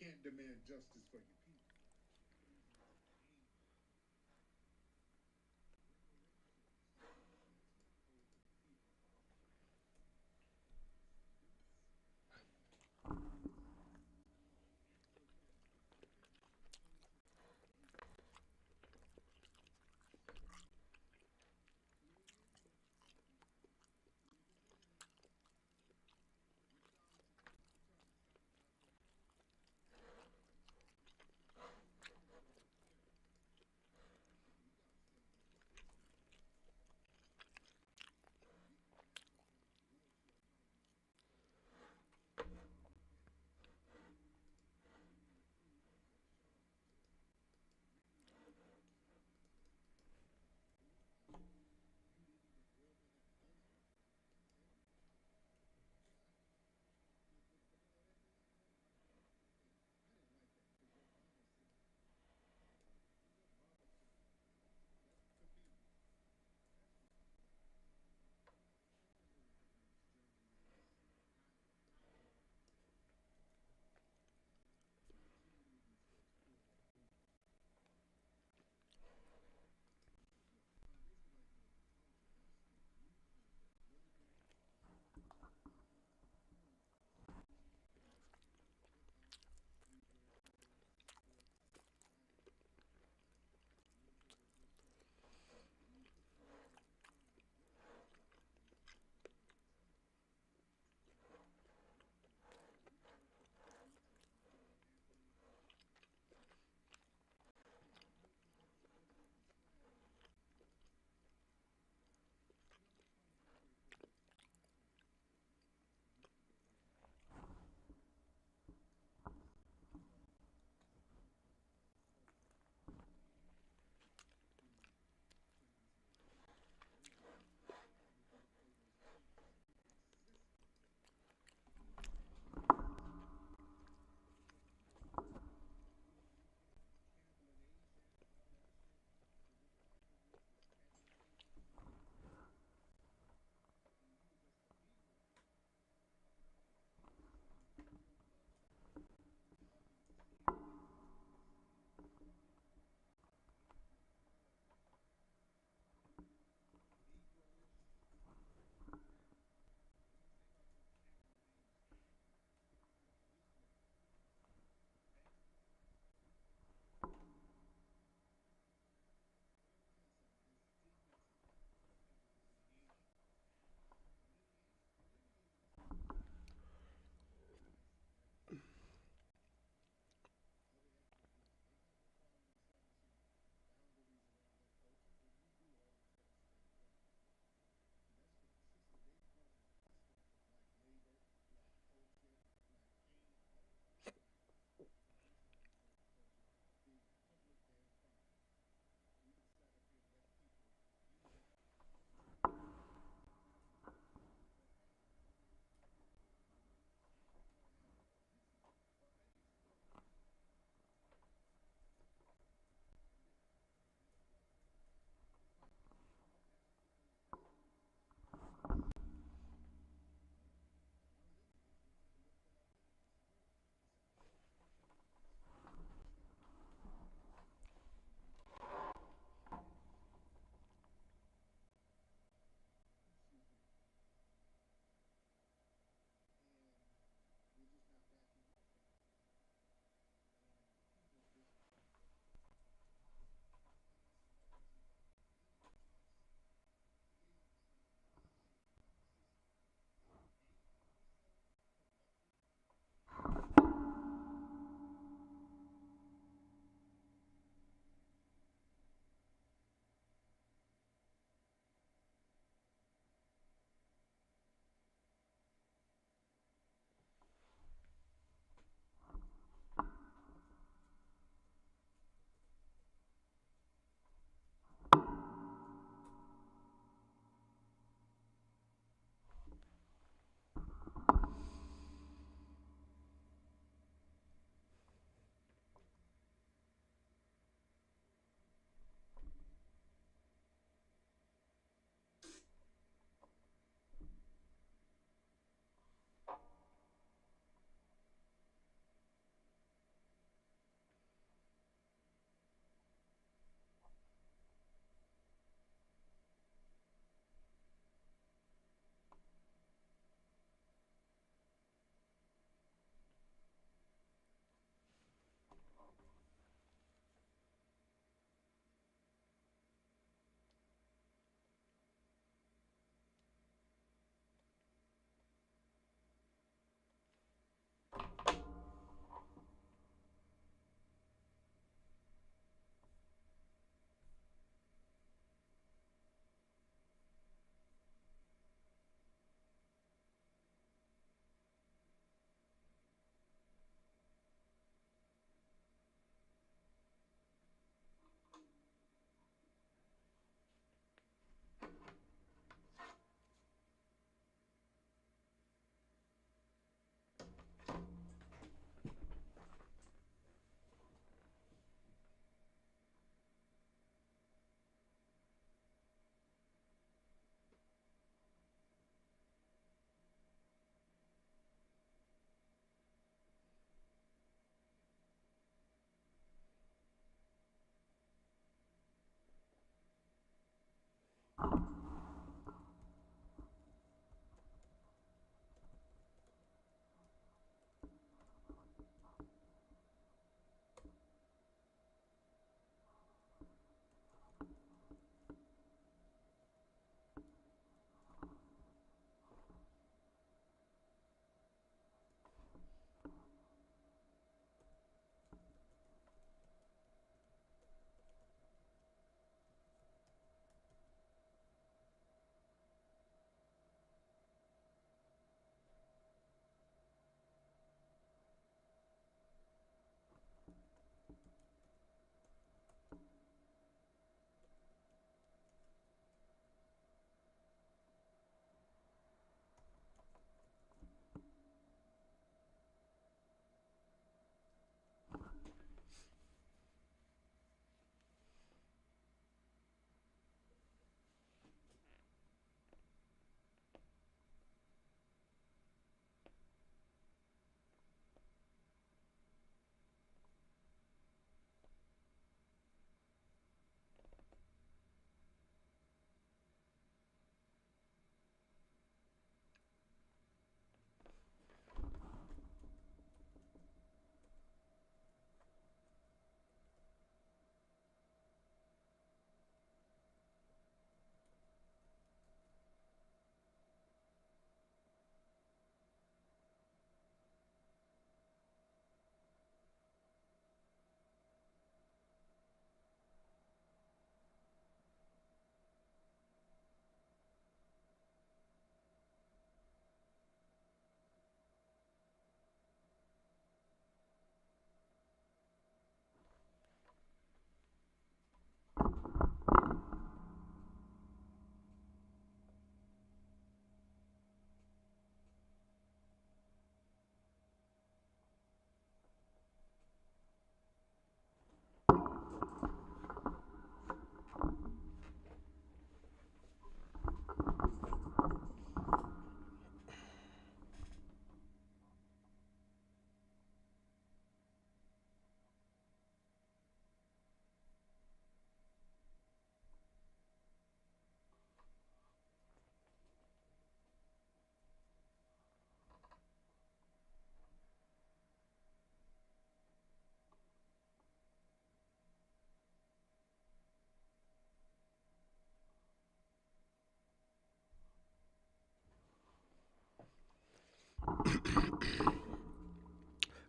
can't demand justice for your people.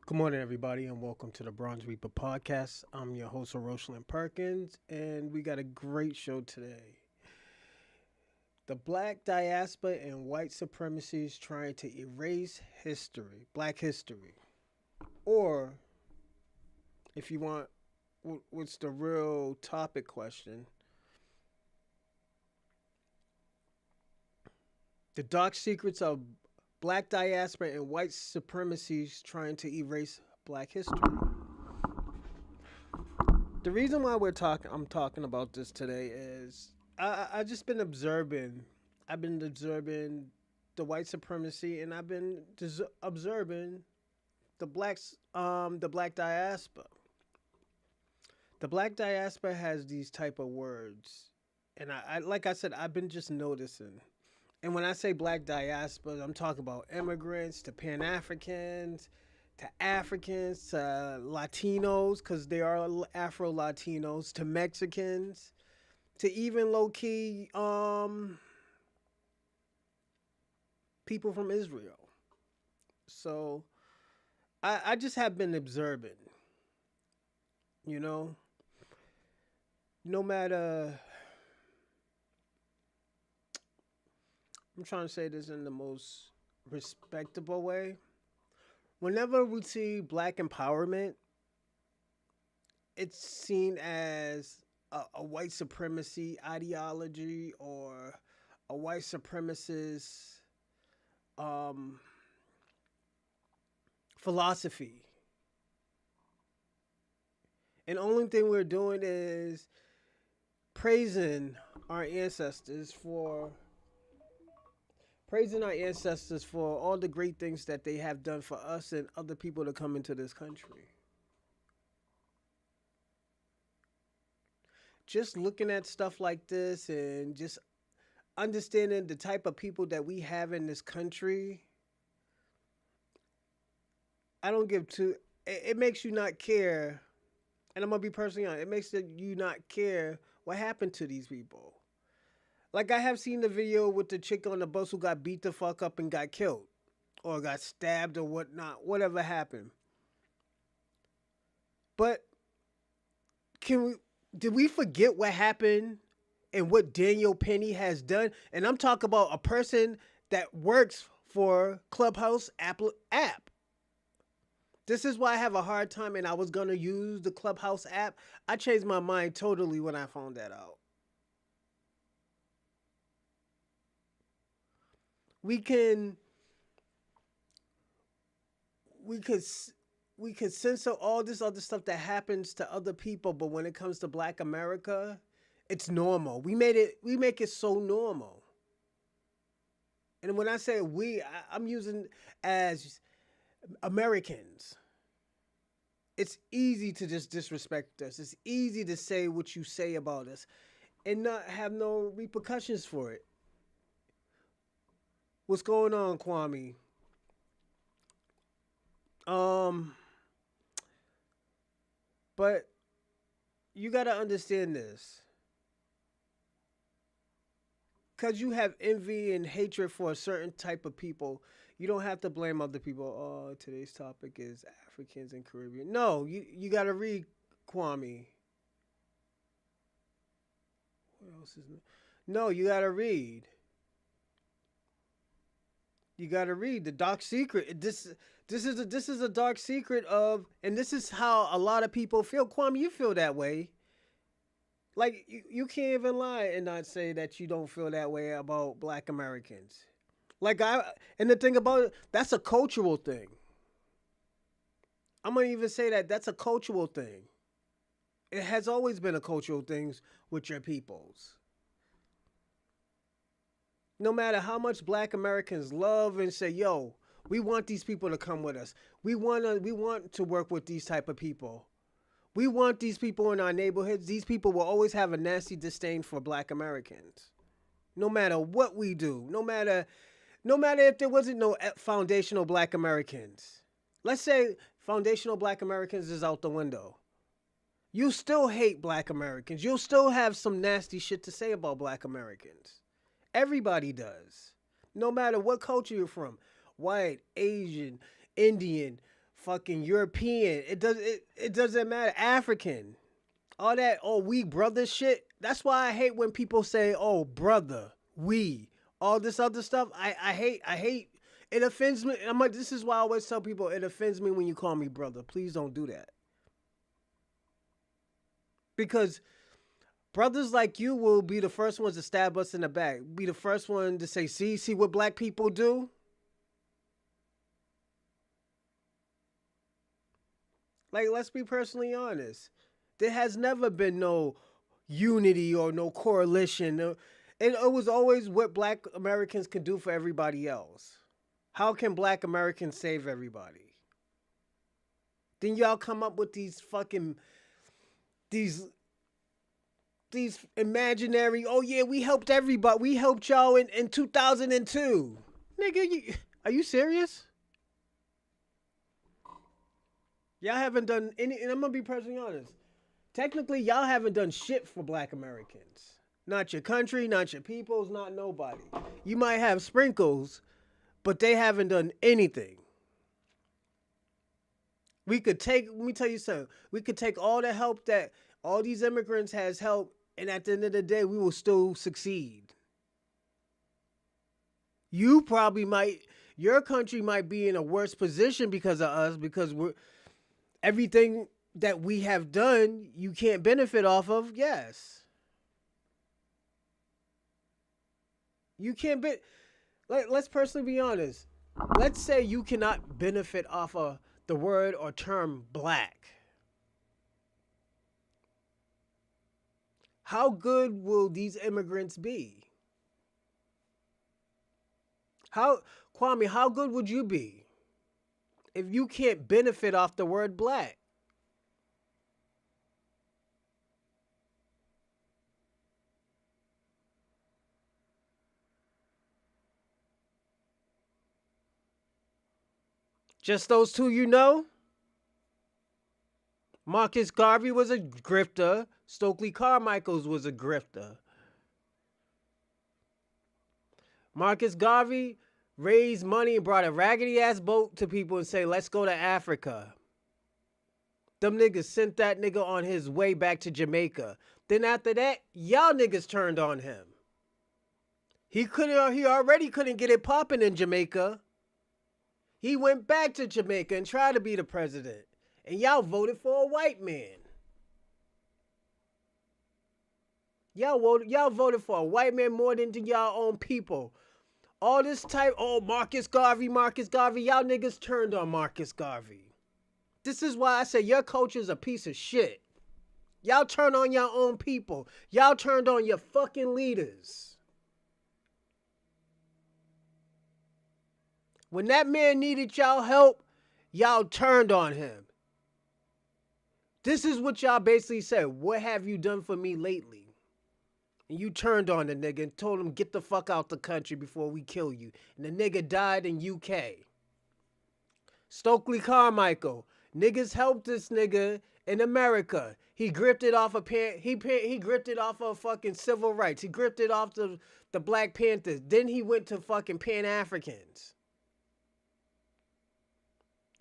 Good morning, everybody, and welcome to the Bronze Reaper podcast. I'm your host, Rosalind Perkins, and we got a great show today. The Black Diaspora and White Supremacy is trying to erase history, Black history. Or, if you want, what's the real topic question? The dark secrets of Black Diaspora and White Supremacy is trying to erase Black history. The reason why I'm talking about this today is I just been observing. I've been observing the white supremacy, and I've been observing the black diaspora. The black diaspora has these type of words, and I like I said, I've been just noticing. And when I say black diaspora, I'm talking about immigrants to Pan Africans, to Africans, to Latinos, because they are Afro Latinos, to Mexicans, to even low key people from Israel. So I just have been observing, you know, no matter, I'm trying to say this in the most respectable way. Whenever we see black empowerment, it's seen as a white supremacy ideology or a white supremacist um, philosophy. And the only thing we're doing is praising our ancestors for all the great things that they have done for us and other people to come into this country. Just looking at stuff like this and just understanding the type of people that we have in this country, I don't give two. It makes you not care, and I'm gonna be personally honest. It makes you not care what happened to these people. Like I have seen the video with the chick on the bus who got beat the fuck up and got killed, or got stabbed or whatnot, whatever happened. But did we forget what happened and what Daniel Penny has done? And I'm talking about a person that works for Clubhouse app. This is why I have a hard time, and I was gonna use the Clubhouse app. I changed my mind totally when I found that out. We can we could we could censor all this other stuff that happens to other people, but when it comes to Black America, it's normal. We make it so normal. And when I say I'm using as Americans. It's easy to just disrespect us. It's easy to say what you say about us and not have no repercussions for it. What's going on, Kwame? Um, but you got to understand this. Because you have envy and hatred for a certain type of people, you don't have to blame other people. Oh, today's topic is Africans and Caribbean. No, you got to read Kwame. What else is no? You got to read. You got to read the dark secret. This is a dark secret of, and this is how a lot of people feel. Kwame, you feel that way. Like you can't even lie and not say that you don't feel that way about Black Americans. And the thing about it, that's a cultural thing. I'm gonna even say that that's a cultural thing. It has always been a cultural thing with your peoples. No matter how much Black Americans love and say, "Yo, we want these people to come with us. We want to work with these type of people. We want these people in our neighborhoods." These people will always have a nasty disdain for Black Americans. No matter what we do, no matter if there wasn't no foundational Black Americans. Let's say foundational Black Americans is out the window. You still hate Black Americans. You'll still have some nasty shit to say about Black Americans. Everybody does. No matter what culture you're from. White, Asian, Indian, fucking European. It doesn't matter. African. All that, oh, we brother shit. That's why I hate when people say, oh, brother, we, all this other stuff. I hate. It offends me. This is why I always tell people it offends me when you call me brother. Please don't do that. Because brothers like you will be the first ones to stab us in the back. Be the first one to say, see what black people do? Like, let's be personally honest. There has never been no unity or no coalition. It was always what black Americans can do for everybody else. How can black Americans save everybody? Then y'all come up with these fucking, these imaginary, oh yeah, we helped everybody. We helped y'all in 2002. Nigga, are you serious? Y'all haven't done any, and I'm going to be personally honest. Technically, y'all haven't done shit for black Americans. Not your country, not your peoples, not nobody. You might have sprinkles, but they haven't done anything. Let me tell you something. We could take all the help that all these immigrants has helped, and at the end of the day, we will still succeed. Your country might be in a worse position because of us, because everything that we have done, you can't benefit off of. Yes. You can't let's personally be honest. Let's say you cannot benefit off of the word or term black. How good will these immigrants be? Kwame, how good would you be if you can't benefit off the word black? Just those two, you know? Marcus Garvey was a grifter. Stokely Carmichael's was a grifter. Marcus Garvey raised money and brought a raggedy ass boat to people and say, let's go to Africa. Them niggas sent that nigga on his way back to Jamaica. Then after that, y'all niggas turned on him. He already couldn't get it popping in Jamaica. He went back to Jamaica and tried to be the president. And y'all voted for a white man. Y'all voted for a white man more than y'all own people. All this type, oh, Marcus Garvey. Y'all niggas turned on Marcus Garvey. This is why I say your culture's a piece of shit. Y'all turn on your own people. Y'all turned on your fucking leaders. When that man needed y'all help, y'all turned on him. This is what y'all basically said. What have you done for me lately? And you turned on the nigga and told him, get the fuck out the country before we kill you. And the nigga died in UK. Stokely Carmichael. Niggas helped this nigga in America. He gripped it off he gripped it off of fucking civil rights. He gripped it off the Black Panthers. Then he went to fucking Pan-Africans.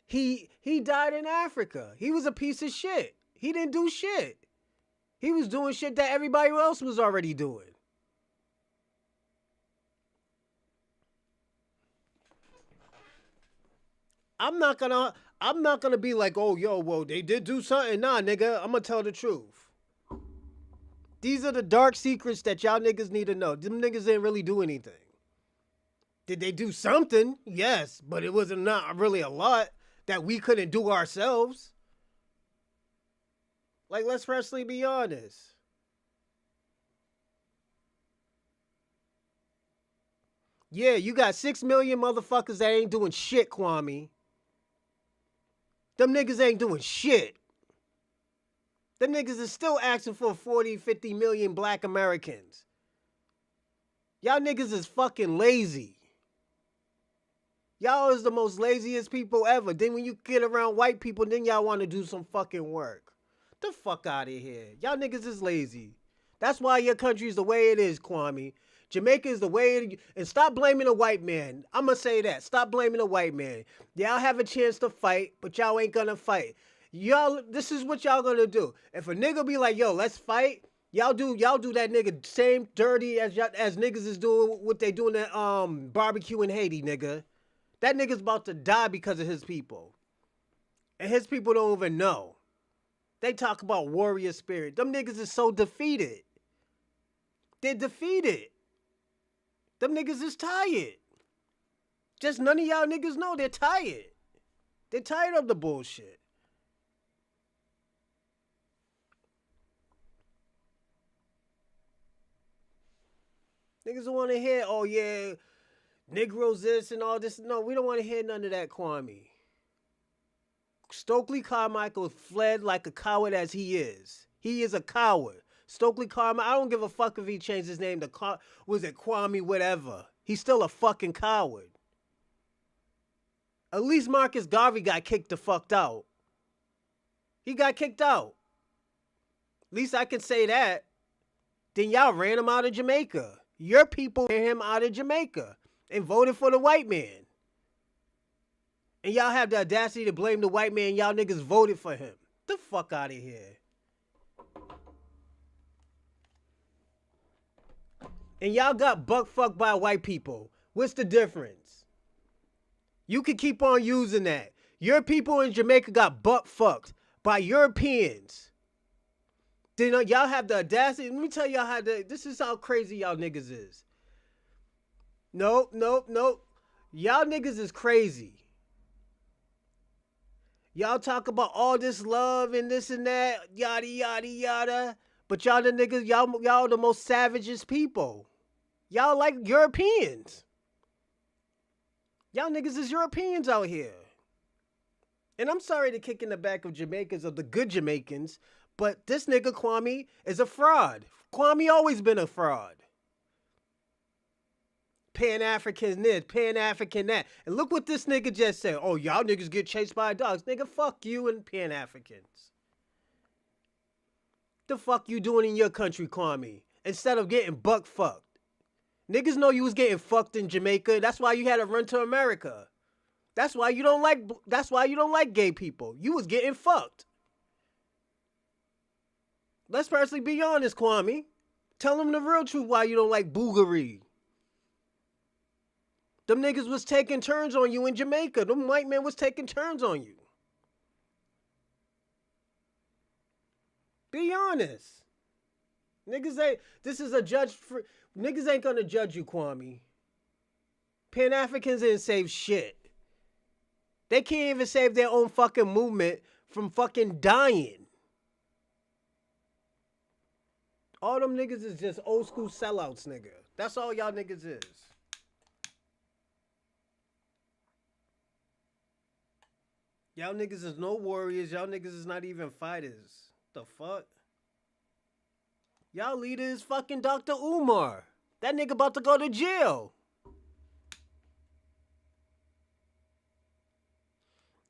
He died in Africa. He was a piece of shit. He didn't do shit. He was doing shit that everybody else was already doing. I'm not gonna be like, oh, yo, well, they did do something. Nah, nigga, I'm gonna tell the truth. These are the dark secrets that y'all niggas need to know. Them niggas didn't really do anything. Did they do something? Yes, but it wasn't not really a lot that we couldn't do ourselves. Like, let's firstly be honest. Yeah, you got 6 million motherfuckers that ain't doing shit, Kwame. Them niggas ain't doing shit. Them niggas is still asking for 40, 50 million black Americans. Y'all niggas is fucking lazy. Y'all is the most laziest people ever. Then when you get around white people, then y'all want to do some fucking work. Get the fuck out of here. Y'all niggas is lazy. That's why your country's the way it is, Kwame. Jamaica is the way, and stop blaming the white man. I'm going to say that. Stop blaming the white man. Y'all have a chance to fight, but y'all ain't going to fight. Y'all, this is what y'all going to do. If a nigga be like, yo, let's fight, y'all do that nigga same dirty as niggas is doing what they doing at barbecue in Haiti, nigga. That nigga's about to die because of his people. And his people don't even know. They talk about warrior spirit. Them niggas is so defeated. They're defeated. Them niggas is tired. Just none of y'all niggas know they're tired. They're tired of the bullshit. Niggas don't want to hear, oh yeah, Negroes this and all this. No, we don't want to hear none of that, Kwame. Stokely Carmichael fled like a coward as he is. He is a coward. Stokely Carmichael, I don't give a fuck if he changed his name to Kwame whatever. He's still a fucking coward. At least Marcus Garvey got kicked the fuck out. He got kicked out. At least I can say that. Then y'all ran him out of Jamaica. Your people ran him out of Jamaica and voted for the white man. And y'all have the audacity to blame the white man. Y'all niggas voted for him. The fuck out of here. And y'all got buck fucked by white people. What's the difference? You can keep on using that. Your people in Jamaica got butt fucked by Europeans. Then y'all have the audacity. Let me tell y'all this is how crazy y'all niggas is. Nope. Y'all niggas is crazy. Y'all talk about all this love and this and that, yada, yada, yada. But y'all the niggas, y'all the most savagest people. Y'all like Europeans. Y'all niggas is Europeans out here. And I'm sorry to kick in the back of Jamaicans, of the good Jamaicans, but this nigga Kwame is a fraud. Kwame always been a fraud. Pan-African this, Pan-African that. And look what this nigga just said. Oh, y'all niggas get chased by dogs. Nigga, fuck you and Pan-Africans. The fuck you doing in your country, Kwame? Instead of getting buck fucked. Niggas know you was getting fucked in Jamaica. That's why you had to run to America. That's why you don't like gay people. You was getting fucked. Let's personally be honest, Kwame. Tell them the real truth why you don't like boogery. Them niggas was taking turns on you in Jamaica. Them white men was taking turns on you. Be honest. Niggas ain't gonna judge you, Kwame. Pan-Africans didn't save shit. They can't even save their own fucking movement from fucking dying. All them niggas is just old school sellouts, nigga. That's all y'all niggas is. Y'all niggas is no warriors. Y'all niggas is not even fighters. The fuck? Y'all leader is fucking Dr. Umar. That nigga about to go to jail.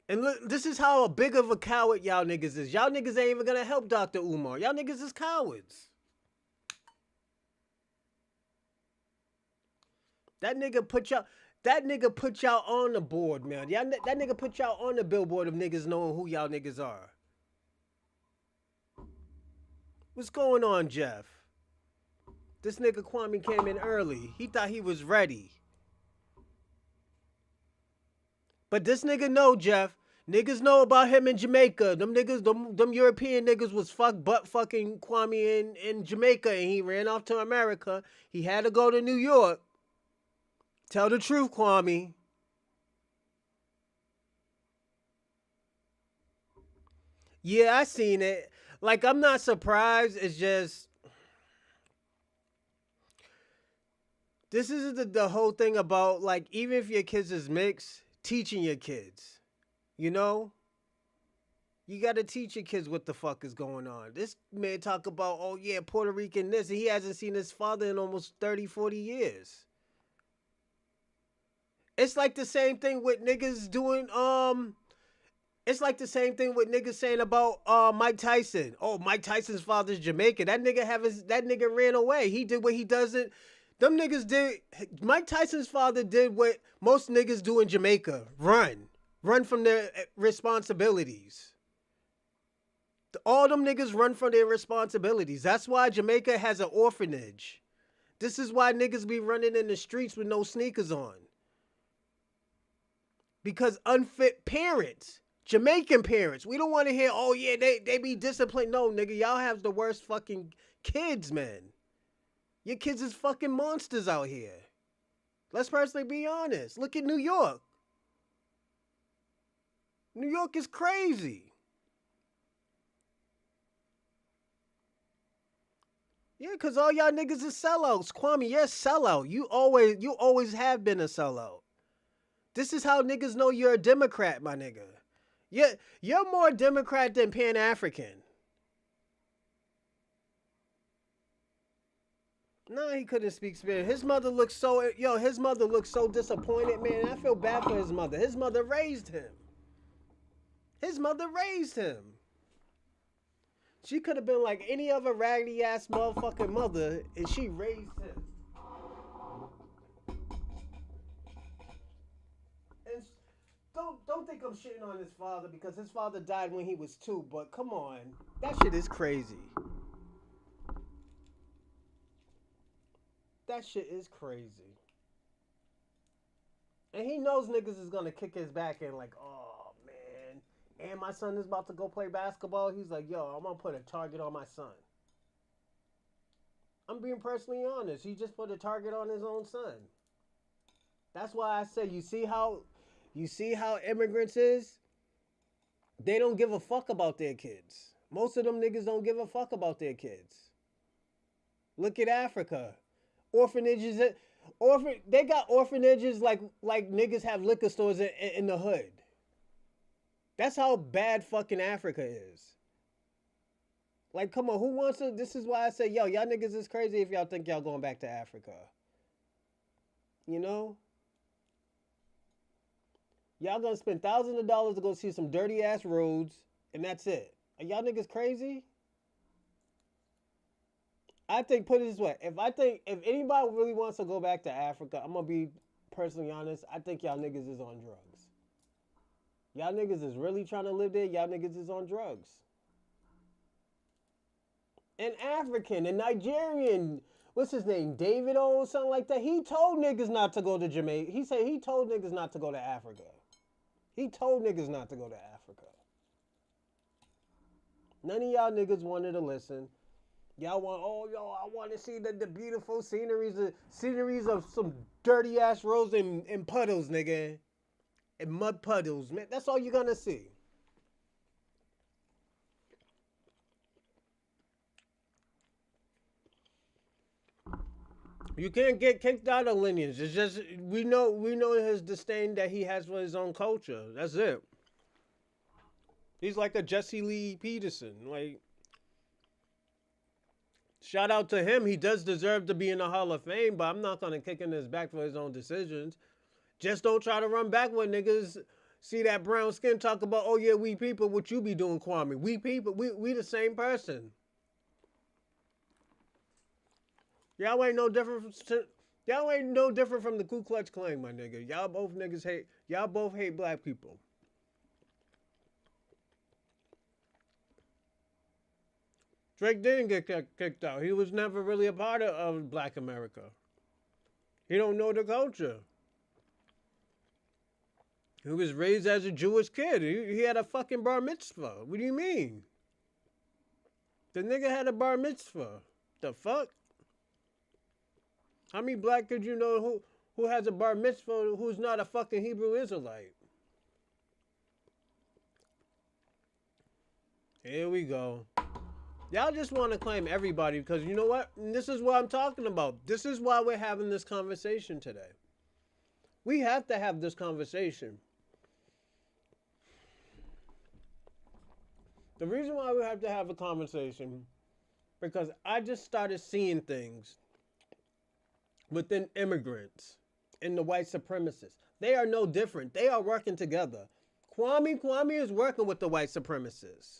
And look, this is how big of a coward y'all niggas is. Y'all niggas ain't even gonna help Dr. Umar. Y'all niggas is cowards. That nigga put y'all on the board, man. That nigga put y'all on the billboard of niggas knowing who y'all niggas are. What's going on, Jeff? This nigga Kwame came in early. He thought he was ready. But this nigga know, Jeff. Niggas know about him in Jamaica. Them niggas, them European niggas was butt fucking Kwame in Jamaica, and he ran off to America. He had to go to New York. Tell the truth, Kwame. Yeah, I seen it. Like, I'm not surprised. It's just, this is the whole thing about, like, even if your kids is mixed, teaching your kids. You know? You got to teach your kids what the fuck is going on. This man talk about, oh yeah, Puerto Rican this, and he hasn't seen his father in almost 30, 40 years. It's like the same thing with niggas doing, it's like the same thing with niggas saying about Mike Tyson. Oh, Mike Tyson's father's Jamaican. That nigga ran away. He did what he doesn't. Them niggas did. Mike Tyson's father did what most niggas do in Jamaica: run from their responsibilities. All them niggas run from their responsibilities. That's why Jamaica has an orphanage. This is why niggas be running in the streets with no sneakers on. Because unfit parents, Jamaican parents, we don't want to hear, oh yeah, they be disciplined. No, nigga, y'all have the worst fucking kids, man. Your kids is fucking monsters out here. Let's personally be honest. Look at New York. New York is crazy. Yeah, because all y'all niggas is sellouts. Kwame, you're a sellout. You always have been a sellout. This is how niggas know you're a Democrat, my nigga. You're more Democrat than Pan-African. No, he couldn't speak Spanish. His mother looks so disappointed, man. I feel bad for his mother. His mother raised him. She could have been like any other raggedy ass motherfucking mother, and she raised him. And don't think I'm shitting on his father because his father died when he was 2. But come on, that shit is crazy. That shit is crazy. And he knows niggas is gonna kick his back in like, oh man, and my son is about to go play basketball. He's like, yo, I'm gonna put a target on my son. I'm being personally honest. He just put a target on his own son. That's why I say, you see how immigrants is? They don't give a fuck about their kids. Most of them niggas don't give a fuck about their kids. Look at Africa. Orphanages, they got orphanages like niggas have liquor stores in the hood. That's how bad fucking Africa is. Like, come on, who wants to? This is why I say, yo, y'all niggas is crazy if y'all think y'all going back to Africa. You know? Y'all gonna spend thousands of dollars to go see some dirty ass roads, and that's it. Are y'all niggas crazy? I think, put it this way, if anybody really wants to go back to Africa, I'm gonna be personally honest, I think y'all niggas is on drugs. Y'all niggas is really trying to live there, y'all niggas is on drugs. An African, a Nigerian, what's his name, David or something like that, he told niggas not to go to Jamaica. He said he told niggas not to go to Africa. He told niggas not to go to Africa. None of y'all niggas wanted to listen. Y'all want, oh, yo, I want to see the beautiful sceneries of some dirty ass roads and puddles, nigga. And mud puddles, man. That's all you're gonna see. You can't get kicked out of lineage. It's just, we know his disdain that he has for his own culture. That's it. He's like a Jesse Lee Peterson, like. Shout out to him. He does deserve to be in the Hall of Fame, but I'm not going to kick in his back for his own decisions. Just don't try to run back when niggas see that brown skin talk about, oh yeah, we people, what you be doing, Kwame? We people, we the same person. Y'all ain't no different from the Ku Klux Klan, my nigga. Y'all both hate black people. Drake didn't get kicked out. He was never really a part of Black America. He don't know the culture. He was raised as a Jewish kid. He had a fucking bar mitzvah. What do you mean? The nigga had a bar mitzvah. The fuck? How many black kids you know who has a bar mitzvah who's not a fucking Hebrew Israelite? Here we go. Y'all just want to claim everybody because you know what? This is what I'm talking about. This is why we're having this conversation today. We have to have this conversation. The reason why we have to have a conversation, because I just started seeing things within immigrants and the white supremacists. They are no different. They are working together. Kwame is working with the white supremacists.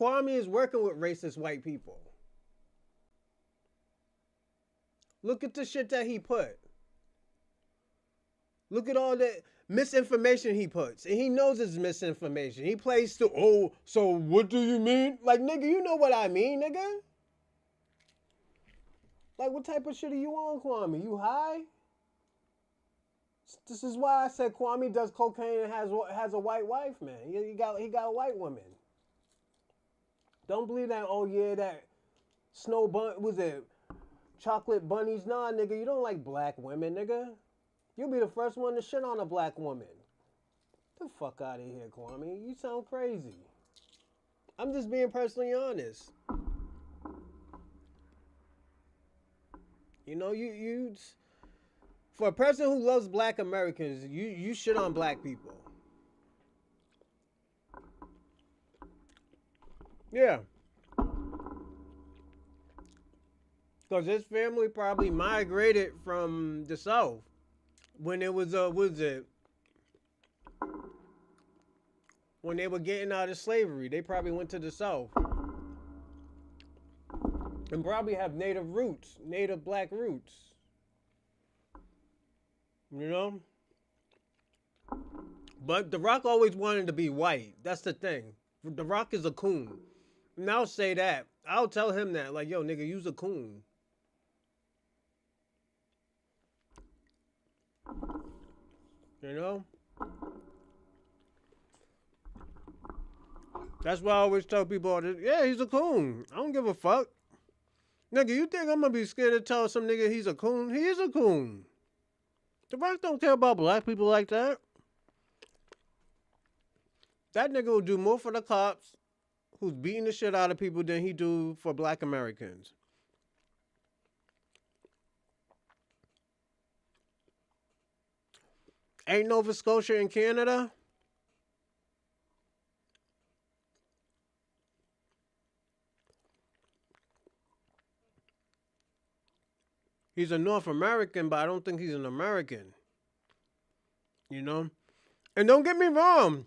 Kwame is working with racist white people. Look at the shit that he put. Look at all the misinformation he puts. And he knows it's misinformation. He plays to, oh, so what do you mean? Like, nigga, you know what I mean, nigga? Like, what type of shit are you on, Kwame? You high? This is why I said Kwame does cocaine and has a white wife, man. He got a white woman. Don't believe that, oh yeah, that snow bun, was it chocolate bunnies? Nah, nigga, you don't like black women, nigga. You'll be the first one to shit on a black woman. Get the fuck out of here, Kwame. You sound crazy. I'm just being personally honest. You know, you for a person who loves black Americans, you shit on black people. Yeah. Because his family probably migrated from the South when it was, when they were getting out of slavery. They probably went to the South. And probably have native roots, native black roots. You know? But The Rock always wanted to be white. That's the thing. The Rock is a coon. And I'll say that. I'll tell him that. Like, yo, nigga, you's a coon. You know? That's why I always tell people all this. Yeah, he's a coon. I don't give a fuck. Nigga, you think I'm gonna be scared to tell some nigga he's a coon? He is a coon. The Rock don't care about black people like that. That nigga will do more for the cops who's beating the shit out of people than he do for black Americans. Ain't Nova Scotia in Canada? He's a North American, but I don't think he's an American. You know? And don't get me wrong.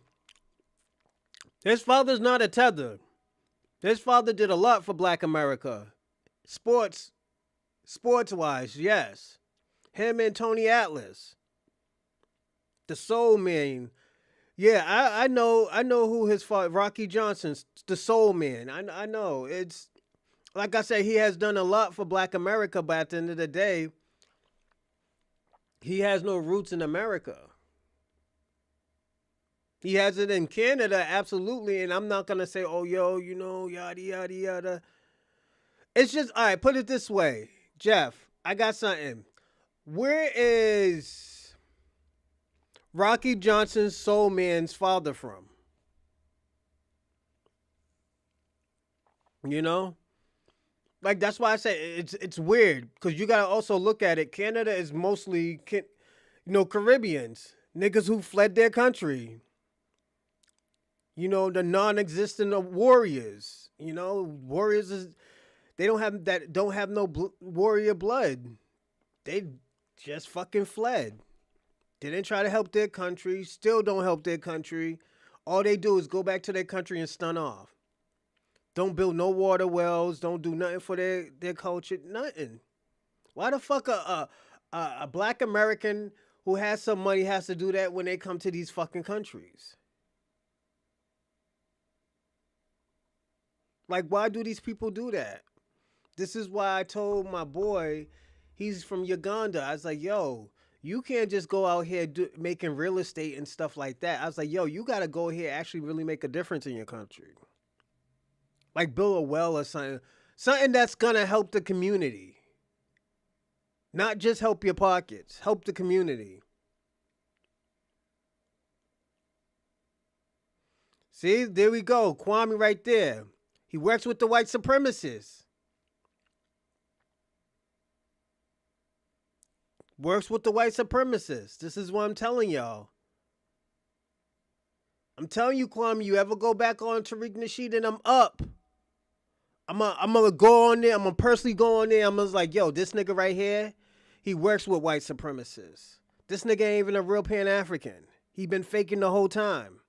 His father's not a tether. His father did a lot for black America. Sports-wise, yes. Him and Tony Atlas. The Soul Man. Yeah, I know who his father, Rocky Johnson's the Soul Man. I know. It's, like I said, he has done a lot for black America, but at the end of the day, he has no roots in America. He has it in Canada, absolutely, and I'm not going to say, oh, yo, you know, yada, yada, yada. It's just, all right, put it this way. Jeff, I got something. Where is Rocky Johnson's Soul Man's father from? You know? Like, that's why I say it's weird, because you got to also look at it. Canada is mostly, Caribbeans, niggas who fled their country. You know, the non-existent warriors. You know, warriors don't have no warrior blood. They just fucking fled. They didn't try to help their country. Still don't help their country. All they do is go back to their country and stun off. Don't build no water wells. Don't do nothing for their culture. Nothing. Why the fuck a black American who has some money has to do that when they come to these fucking countries? Like, why do these people do that? This is why I told my boy, he's from Uganda. I was like, yo, you can't just go out here making real estate and stuff like that. I was like, yo, you got to go here and actually really make a difference in your country. Like, build a well or something. Something that's going to help the community. Not just help your pockets. Help the community. See, there we go. Kwame right there. He works with the white supremacists. Works with the white supremacists. This is what I'm telling y'all. I'm telling you, Kwame, you ever go back on Tariq Nasheed and I'm up. I'm gonna go on there. I'm gonna personally go on there. I'm just like, yo, this nigga right here, he works with white supremacists. This nigga ain't even a real Pan-African. He been faking the whole time.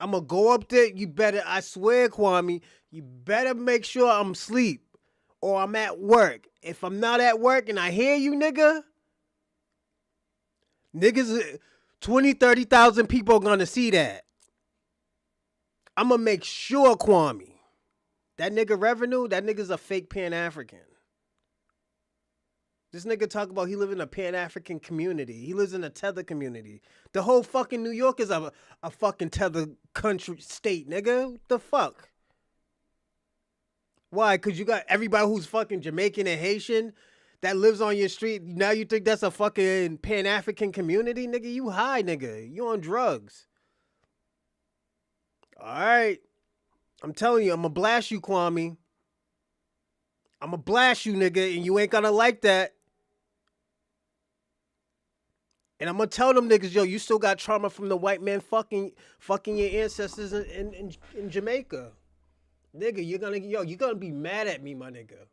I'm going to go up there. You better, I swear, Kwame, you better make sure I'm asleep or I'm at work. If I'm not at work and I hear you, niggas, 20, 30,000 people are gonna see that. I'm gonna make sure, Kwame, that nigga Revenue, that nigga's a fake Pan-African. This nigga talk about he live in a Pan-African community. He lives in a tether community. The whole fucking New York is a fucking tether country state, nigga. What the fuck? Why? Because you got everybody who's fucking Jamaican and Haitian that lives on your street. Now you think that's a fucking Pan-African community? Nigga, you high, nigga. You on drugs. All right. I'm telling you, I'm going to blast you, Kwame. I'm going to blast you, nigga, and you ain't going to like that. And I'm going to tell them niggas, yo, you still got trauma from the white man fucking your ancestors in Jamaica. Nigga, you're gonna be mad at me, my nigga.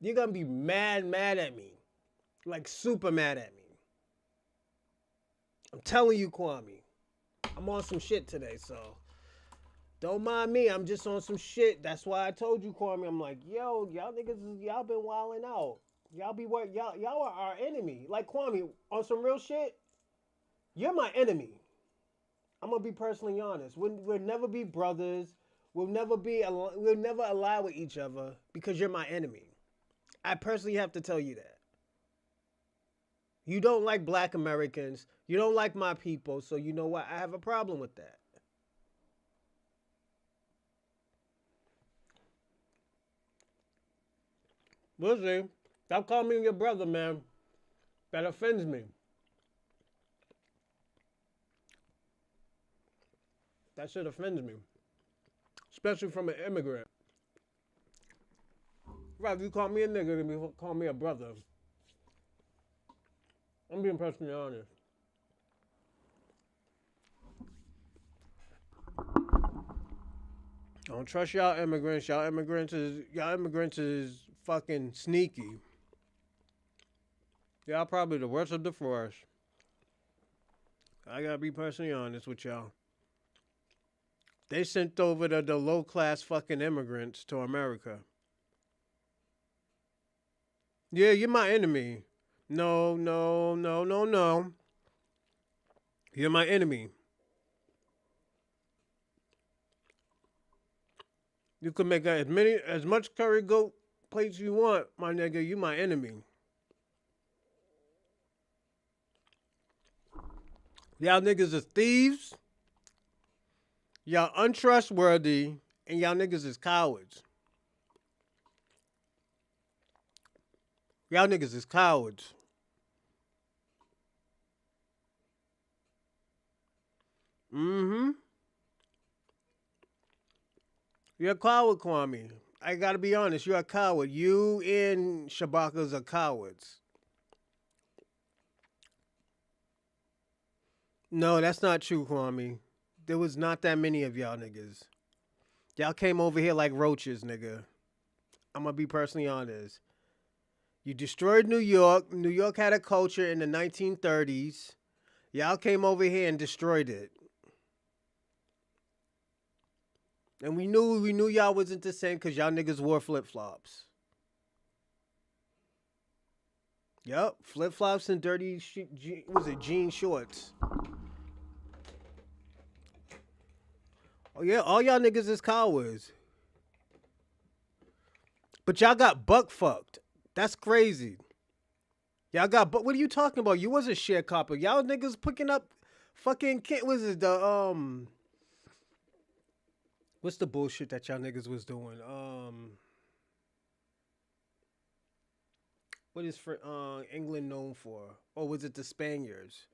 You're gonna be mad at me. Like super mad at me. I'm telling you, Kwame. I'm on some shit today, so don't mind me. I'm just on some shit. That's why I told you, Kwame. I'm like, yo, y'all niggas, y'all been wilding out. Y'all are our enemy. Like, Kwame, on some real shit, you're my enemy. I'm gonna be personally honest. We'll never be brothers. We'll never ally with each other because you're my enemy. I personally have to tell you that. You don't like black Americans. You don't like my people. So you know what? I have a problem with that. Listen, stop calling me your brother, man. That offends me. That shit offends me. Especially from an immigrant. Right, you call me a nigga than you call me a brother. I'm being personally honest. I don't trust y'all immigrants. Y'all immigrants is fucking sneaky. Y'all probably the worst of the force. I gotta be personally honest with y'all. They sent over the low-class fucking immigrants to America. Yeah, you're my enemy. No. You're my enemy. You can make as much curry goat plates you want, my nigga. You my enemy. Y'all niggas is thieves. Y'all untrustworthy, and y'all niggas is cowards. Y'all niggas is cowards. Mm-hmm. You're a coward, Kwame. I gotta be honest, you're a coward. You and Shabakas are cowards. No, that's not true, Kwame. There was not that many of y'all niggas. Y'all came over here like roaches, nigga. I'm gonna be personally honest. You destroyed New York. New York had a culture in the 1930s. Y'all came over here and destroyed it. And we knew y'all wasn't the same because y'all niggas wore flip-flops. Yup, flip-flops and dirty jean shorts. Oh yeah, all y'all niggas is cowards. But y'all got buck fucked. That's crazy. Y'all got what are you talking about? You wasn't sharecropper. Y'all niggas picking up fucking what's the bullshit that y'all niggas was doing? What is England known for? Or was it the Spaniards?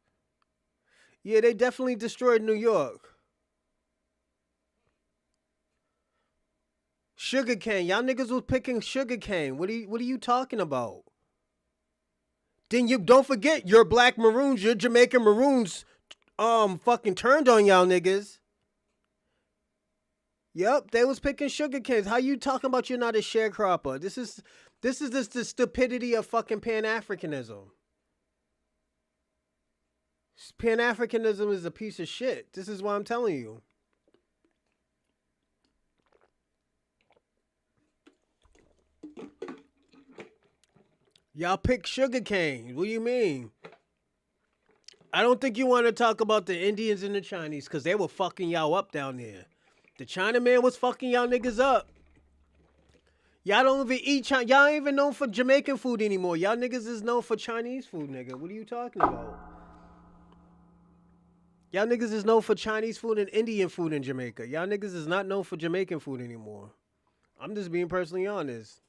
Yeah, they definitely destroyed New York. Sugarcane. Y'all niggas was picking sugarcane. What are you talking about? Then you don't forget your black maroons, your Jamaican maroons fucking turned on y'all niggas. Yep, they was picking sugar canes. How you talking about you're not a sharecropper? This is just the stupidity of fucking Pan-Africanism. Pan-Africanism is a piece of shit. This is what I'm telling you. Y'all pick sugar cane. What do you mean? I don't think you want to talk about the Indians and the Chinese because they were fucking y'all up down there. The Chinaman was fucking y'all niggas up. Y'all don't even eat China. Y'all ain't even known for Jamaican food anymore. Y'all niggas is known for Chinese food, nigga. What are you talking about? Y'all niggas is known for Chinese food and Indian food in Jamaica. Y'all niggas is not known for Jamaican food anymore. I'm just being personally honest.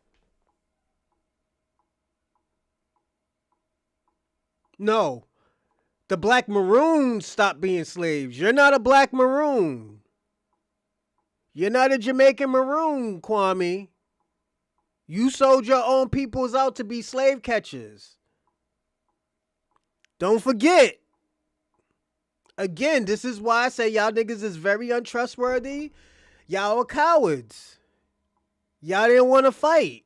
No. The black maroons stopped being slaves. You're not a black maroon. You're not a Jamaican maroon, Kwame. You sold your own peoples out to be slave catchers. Don't forget. Again, this is why I say y'all niggas is very untrustworthy. Y'all are cowards. Y'all didn't want to fight.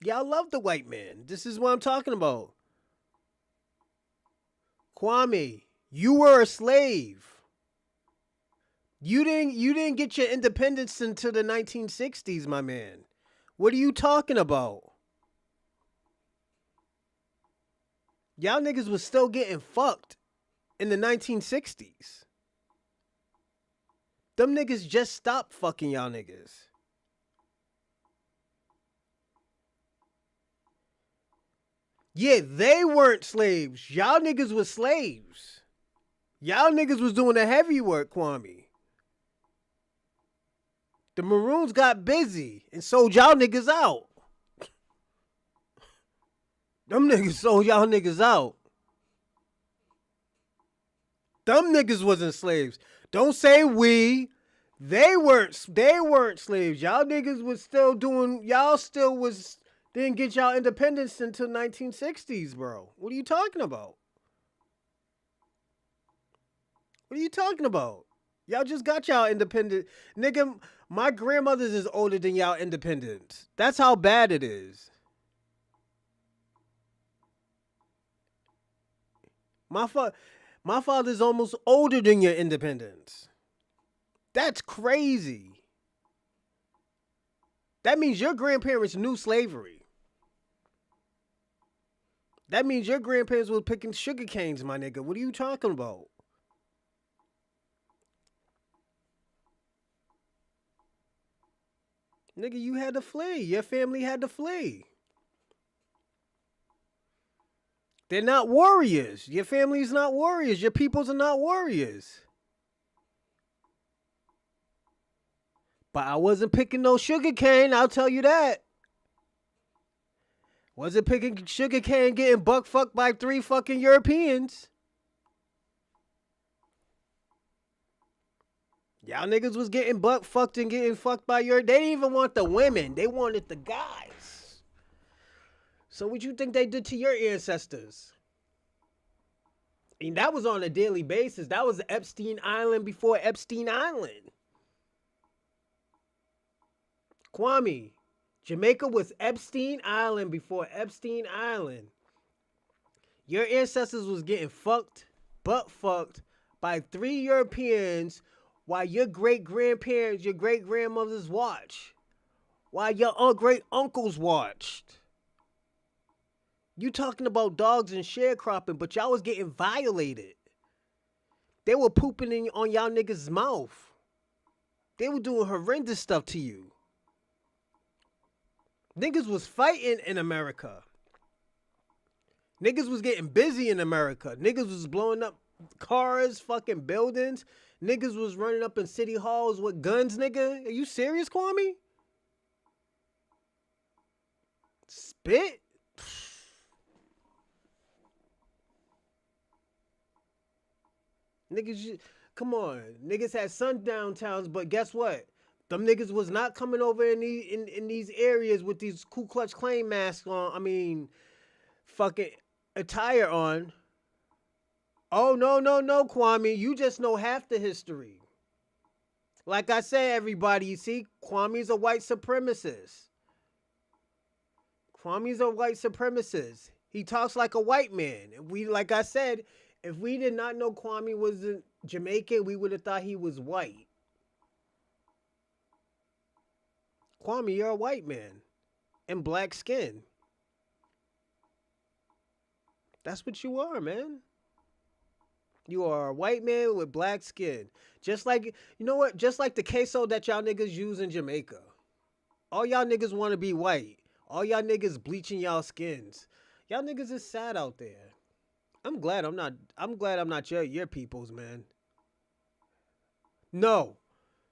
Y'all love the white man. This is what I'm talking about. Kwame, you were a slave. You didn't get your independence until the 1960s, my man. What are you talking about? Y'all niggas was still getting fucked in the 1960s. Them niggas just stopped fucking y'all niggas. Yeah, they weren't slaves. Y'all niggas was slaves. Y'all niggas was doing the heavy work, Kwame. The Maroons got busy and sold y'all niggas out. Them niggas sold y'all niggas out. Them niggas wasn't slaves. Don't say we. They weren't slaves. Y'all niggas was still doing, didn't get y'all independence until 1960s, bro. What are you talking about? What are you talking about? Y'all just got y'all independent. Nigga, my grandmother's is older than y'all independence. That's how bad it is. My father's almost older than your independence. That's crazy. That means your grandparents knew slavery. That means your grandparents were picking sugar canes, my nigga. What are you talking about? Nigga, you had to flee. Your family had to flee. They're not warriors. Your family's not warriors. Your peoples are not warriors. But I wasn't picking no sugar cane, I'll tell you that. Wasn't picking sugar cane getting buck fucked by 3 fucking Europeans. Y'all niggas was getting buck fucked and getting fucked by They didn't even want the women. They wanted the guys. So what you think they did to your ancestors? And that was on a daily basis. That was Epstein Island before Epstein Island. Kwame, Jamaica was Epstein Island before Epstein Island. Your ancestors was getting butt fucked by 3 Europeans while your great-grandparents, your great-grandmothers watched. While your great-uncles watched. You talking about dogs and sharecropping, but y'all was getting violated. They were pooping on y'all niggas' mouth. They were doing horrendous stuff to you. Niggas was fighting in America. Niggas was getting busy in America. Niggas was blowing up cars, fucking buildings. Niggas was running up in city halls with guns, nigga. Are you serious, Kwame? Spit? Niggas, come on. Niggas had sundown towns, but guess what? Them niggas was not coming over in these areas with these Ku Klux Klan masks on. I mean, fucking attire on. Oh, no, Kwame. You just know half the history. Like I said, everybody, you see, Kwame's a white supremacist. Kwame's a white supremacist. He talks like a white man. And like I said, if we did not know Kwame was Jamaican, we would have thought he was white. Kwame, you're a white man. and black skin. That's what you are, man. You are a white man with black skin. Just like, you know what? Just like the queso that y'all niggas use in Jamaica. All y'all niggas want to be white. All y'all niggas bleaching y'all skins. Y'all niggas is sad out there. I'm glad I'm not your peoples, man. No.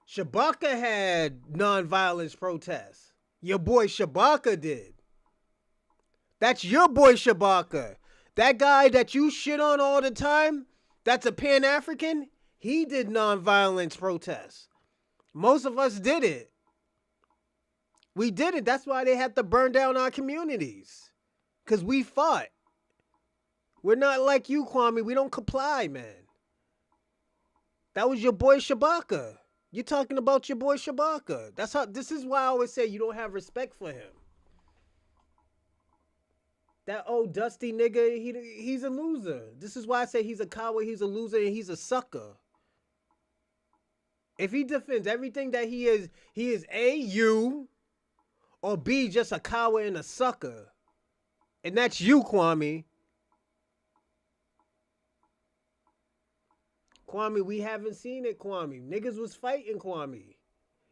Shabaka had non-violence protests. Your boy Shabaka did. That's your boy Shabaka. That guy that you shit on all the time, that's a Pan-African, he did non-violence protests. Most of us did it. We did it. That's why they had to burn down our communities. Because we fought. We're not like you, Kwame. We don't comply, man. That was your boy Shabaka. You're talking about your boy Shabaka. This is why I always say you don't have respect for him. That old dusty nigga, he's a loser. This is why I say he's a coward, he's a loser, and he's a sucker. If he defends everything that he is A, you, or B, just a coward and a sucker. And that's you, Kwame. Kwame, we haven't seen it, Kwame. Niggas was fighting, Kwame.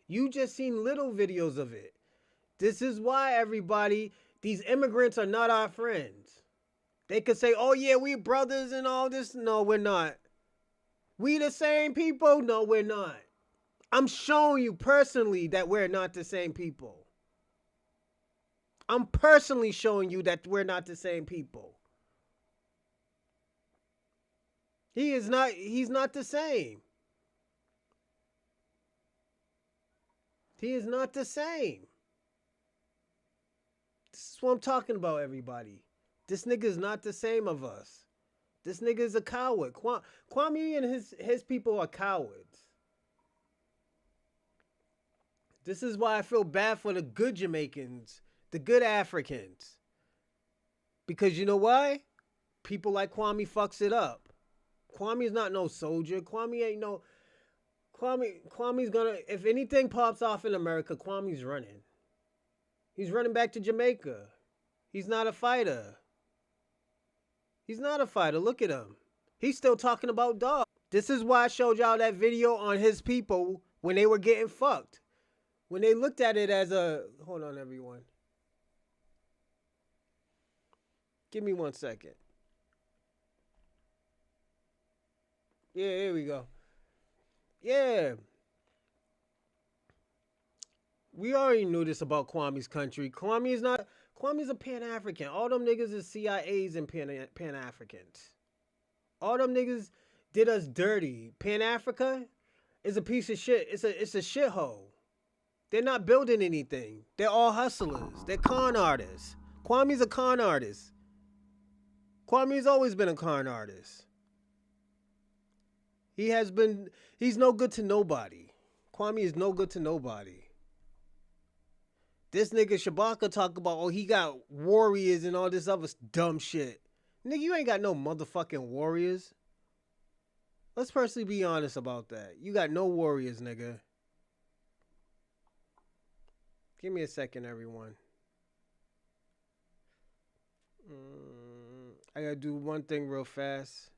You just seen little videos of it. This is why, everybody, these immigrants are not our friends. They could say, oh yeah, we brothers and all this. No, we're not. We the same people? No, we're not. I'm showing you personally that we're not the same people. I'm personally showing you that we're not the same people. He's not the same. He is not the same. This is what I'm talking about, everybody. This nigga is not the same of us. This nigga is a coward. Kwame and his people are cowards. This is why I feel bad for the good Jamaicans, the good Africans. Because you know why? People like Kwame fucks it up. Kwame's not no soldier. Kwame's gonna, if anything pops off in America, Kwame's running. He's running back to Jamaica. He's not a fighter. He's not a fighter. Look at him. He's still talking about dogs. This is why I showed y'all that video on his people when they were getting fucked. When they looked at it as a... Hold on, everyone. Give me 1 second. Yeah, here we go. Yeah. We already knew this about Kwame's country. Kwame's a Pan-African. All them niggas is CIAs and Pan-Africans. All them niggas did us dirty. Pan-Africa is a piece of shit. It's a shithole. They're not building anything. They're all hustlers. They're con artists. Kwame's a con artist. Kwame's always been a con artist. He's no good to nobody. Kwame is no good to nobody. This nigga Shabaka talk about, oh, he got warriors and all this other dumb shit. Nigga, you ain't got no motherfucking warriors. Let's personally be honest about that. You got no warriors, nigga. Give me a second, everyone. I gotta do one thing real fast.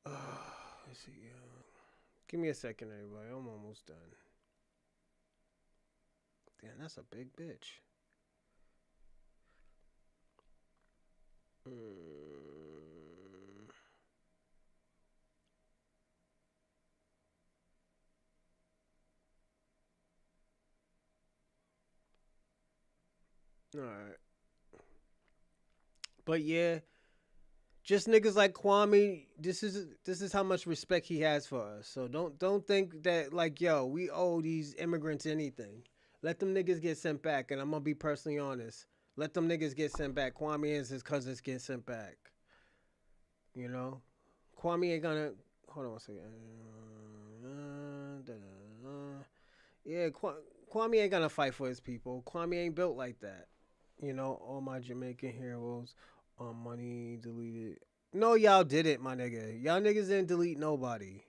Let's see. Give me a second, everybody. I'm almost done. Damn, that's a big bitch. All right. But yeah, just niggas like Kwame, this is how much respect he has for us. So don't think that like, yo, we owe these immigrants anything. Let them niggas get sent back, and I'm gonna be personally honest. Let them niggas get sent back. Kwame and his cousins get sent back. You know? Kwame ain't gonna... Hold on one second. Yeah, Kwame ain't gonna fight for his people. Kwame ain't built like that. You know, all my Jamaican heroes on money deleted. No, y'all didn't, my nigga. Y'all niggas didn't delete nobody.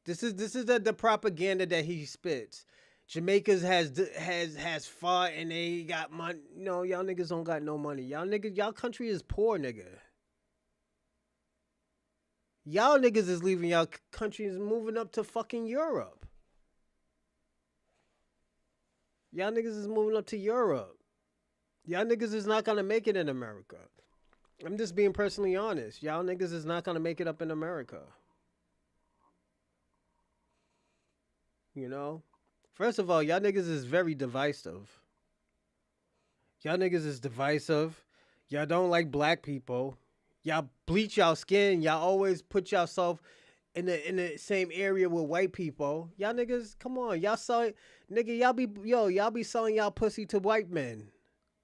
This is the propaganda that he spits. Jamaica's has fought and they got money. No, y'all niggas don't got no money. Y'all country is poor, nigga. Y'all niggas is leaving y'all country and moving up to fucking Europe. Y'all niggas is moving up to Europe. Y'all niggas is not gonna make it in America. I'm just being personally honest. Y'all niggas is not gonna make it up in America. You know? First of all, y'all niggas is very divisive. Y'all niggas is divisive. Y'all don't like black people. Y'all bleach y'all skin. Y'all always put yourself in the same area with white people. Y'all niggas, come on. Y'all sell nigga, y'all be selling y'all pussy to white men.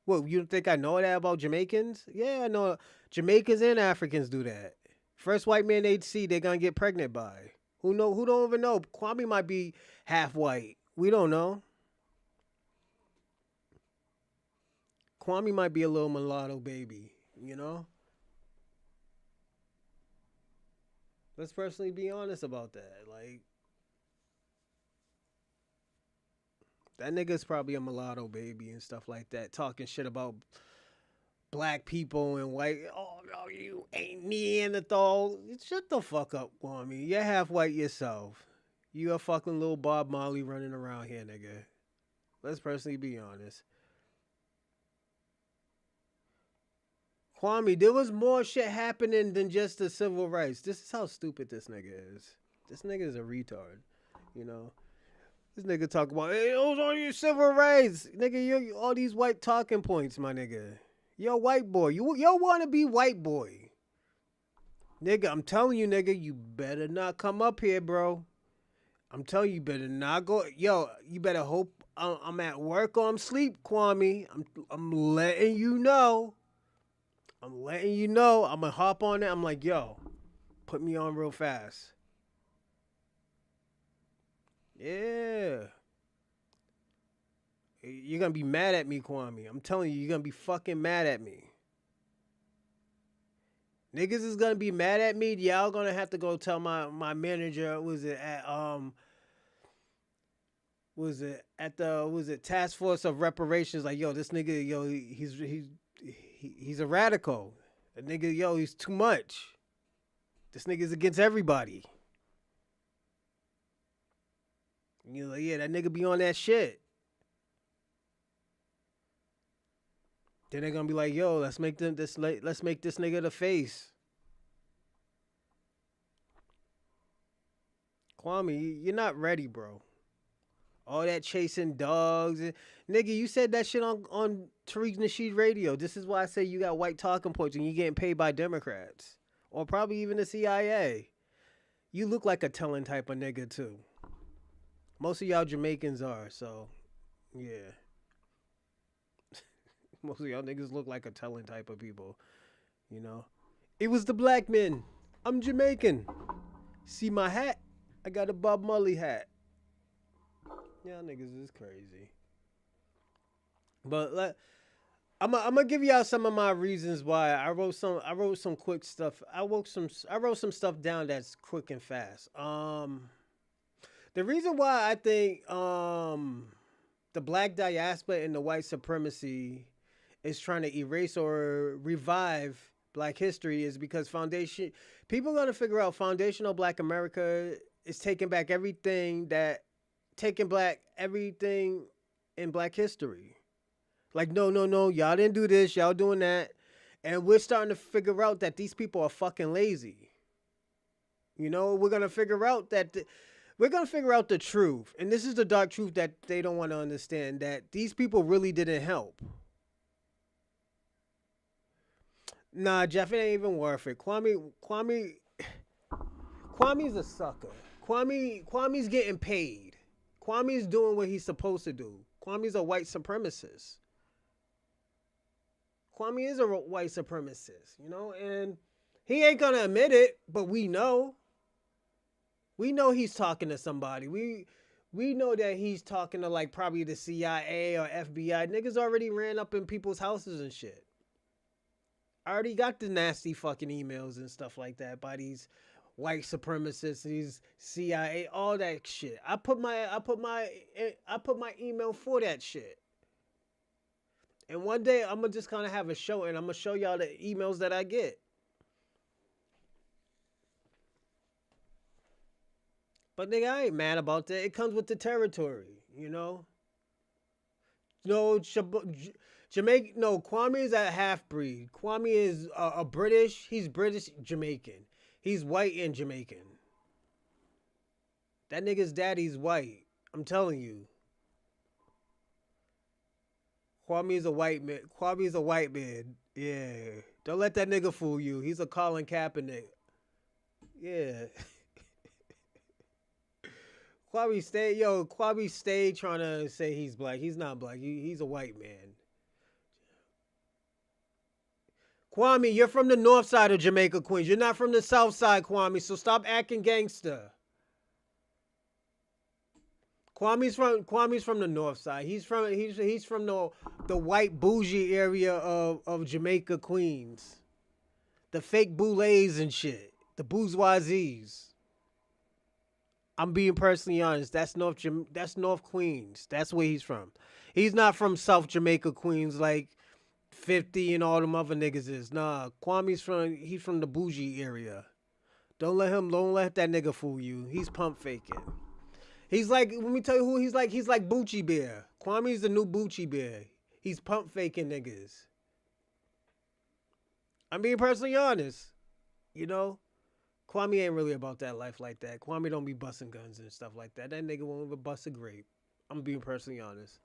What, you think I know that about Jamaicans? Yeah, I know Jamaicans and Africans do that. First white man they see, they're gonna get pregnant by. Who don't even know? Kwame might be half white. We don't know. Kwame might be a little mulatto baby, you know? Let's personally be honest about that. Like, that nigga's probably a mulatto baby and stuff like that, talking shit about black people and white. Oh, no, you ain't Neanderthal. Shut the fuck up, Kwame. You're half white yourself. You a fucking little Bob Marley running around here, nigga. Let's personally be honest. Kwame, there was more shit happening than just the civil rights. This is how stupid this nigga is. This nigga is a retard, you know. This nigga talk about, hey, those are your civil rights. Nigga, you all these white talking points, my nigga. You're a white boy. You want to be white boy. Nigga, I'm telling you, nigga, you better not come up here, bro. I'm telling you, better not go. Yo, you better hope I'm at work or I'm asleep, Kwame. I'm letting you know. I'm letting you know. I'm going to hop on it. I'm like, yo, put me on real fast. Yeah. You're going to be mad at me, Kwame. I'm telling you, you're going to be fucking mad at me. Niggas is going to be mad at me. Y'all going to have to go tell my manager, was it Task Force of Reparations, like, yo, this nigga, yo, he's a radical. A nigga, yo, he's too much. This nigga's against everybody. And you're like, yeah, that nigga be on that shit. Then they're gonna be like, yo, let's make this nigga the face. Kwame, you're not ready, bro. All that chasing dogs. Nigga, you said that shit on Tariq Nasheed radio. This is why I say you got white talking points and you getting paid by Democrats. Or probably even the CIA. You look like a telling type of nigga, too. Most of y'all Jamaicans are, so, yeah. Most of y'all niggas look like a telling type of people, you know. It was the black men. I'm Jamaican. See my hat? I got a Bob Marley hat. Y'all niggas is crazy. But I'm gonna give y'all some of my reasons why I wrote some quick stuff. I wrote some stuff down that's quick and fast. The reason why I think the Black Diaspora and the White Supremacy is trying to erase or revive Black history is because people are gonna figure out foundational Black America is taking back everything in Black history. Like, no, y'all didn't do this, y'all doing that. And we're starting to figure out that these people are fucking lazy. You know, we're going to figure out the truth. And this is the dark truth that they don't want to understand, that these people really didn't help. Nah, Jeff, it ain't even worth it. Kwame's a sucker. Kwame's getting paid. Kwame's doing what he's supposed to do. Kwame's a white supremacist. Kwame is a white supremacist, you know, and he ain't gonna admit it, but we know. We know he's talking to somebody. We know that he's talking to, like, probably the CIA or FBI. Niggas already ran up in people's houses and shit. I already got the nasty fucking emails and stuff like that by these white supremacists, these CIA, all that shit. I put my email for that shit. And one day I'm gonna just kind of have a show, and I'm gonna show y'all the emails that I get. But nigga, I ain't mad about that. It comes with the territory, you know. No, Jamaica. No, Kwame is a half breed. Kwame is a British. He's British Jamaican. He's white and Jamaican. That nigga's daddy's white. I'm telling you. Kwame's a white man. Kwame's a white man. Yeah. Don't let that nigga fool you. He's a Colin Kaepernick. Yeah. Kwame stay trying to say he's black. He's not black. He's a white man. Kwame, you're from the north side of Jamaica, Queens. You're not from the south side, Kwame, so stop acting gangster. Kwame's from the north side. He's from the white bougie area of Jamaica, Queens. The fake boulets and shit. The bourgeoisies. I'm being personally honest. That's North Queens. That's where he's from. He's not from South Jamaica, Queens, like 50 and all them other niggas is. Nah, he's from the bougie area. Don't let that nigga fool you. He's pump faking. He's like, let me tell you who he's like. He's like Bucci Bear. Kwame's the new Bucci Bear. He's pump faking niggas. I'm being personally honest. You know? Kwame ain't really about that life like that. Kwame don't be busting guns and stuff like that. That nigga won't even bust a grape. I'm being personally honest.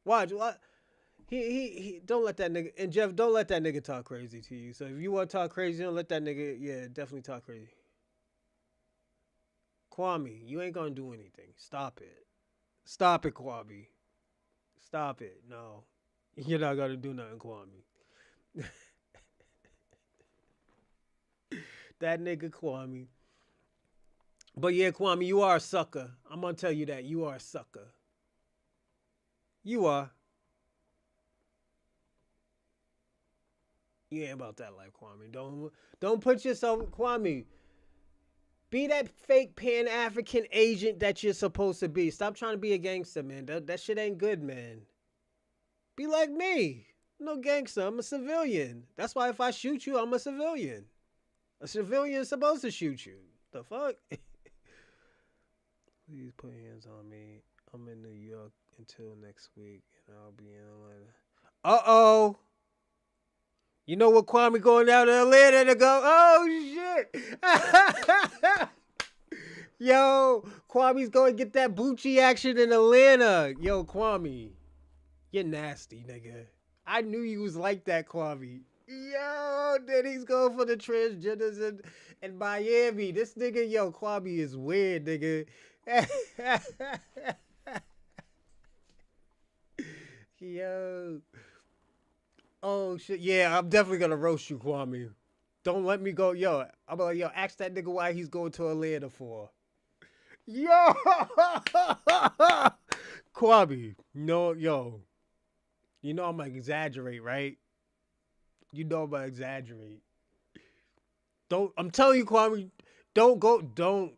Watch. He don't let that nigga, and Jeff, don't let that nigga talk crazy to you. So if you want to talk crazy, don't let that nigga, yeah, definitely talk crazy. Kwame, you ain't gonna do anything. Stop it. Stop it, Kwame. Stop it. No. You're not gonna do nothing, Kwame. That nigga Kwame. But yeah, Kwame, you are a sucker. I'm gonna tell you that. You are a sucker. You are. You ain't about that life, Kwame. Don't put yourself, Kwame. Be that fake Pan-African agent that you're supposed to be. Stop trying to be a gangster, man. That shit ain't good, man. Be like me. I'm no gangster. I'm a civilian. That's why if I shoot you, I'm a civilian. A civilian is supposed to shoot you. The fuck? Please put hands on me. I'm in New York until next week, and I'll be in Atlanta. Uh-oh. You know what, Kwame going down to Atlanta to go? Oh, shit. Yo, Kwame's going to get that Bucci action in Atlanta. Yo, Kwame, you're nasty, nigga. I knew you was like that, Kwame. Yo, then he's going for the transgenders in Miami. This nigga, yo, Kwame is weird, nigga. Yo. Oh, shit. Yeah, I'm definitely going to roast you, Kwame. Don't let me go. Yo, I'm like, yo, ask that nigga why he's going to Atlanta for. Yo. Kwame. No, yo. You know I'm going to exaggerate, right? You know I'm going to exaggerate. I'm telling you, Kwame, don't go on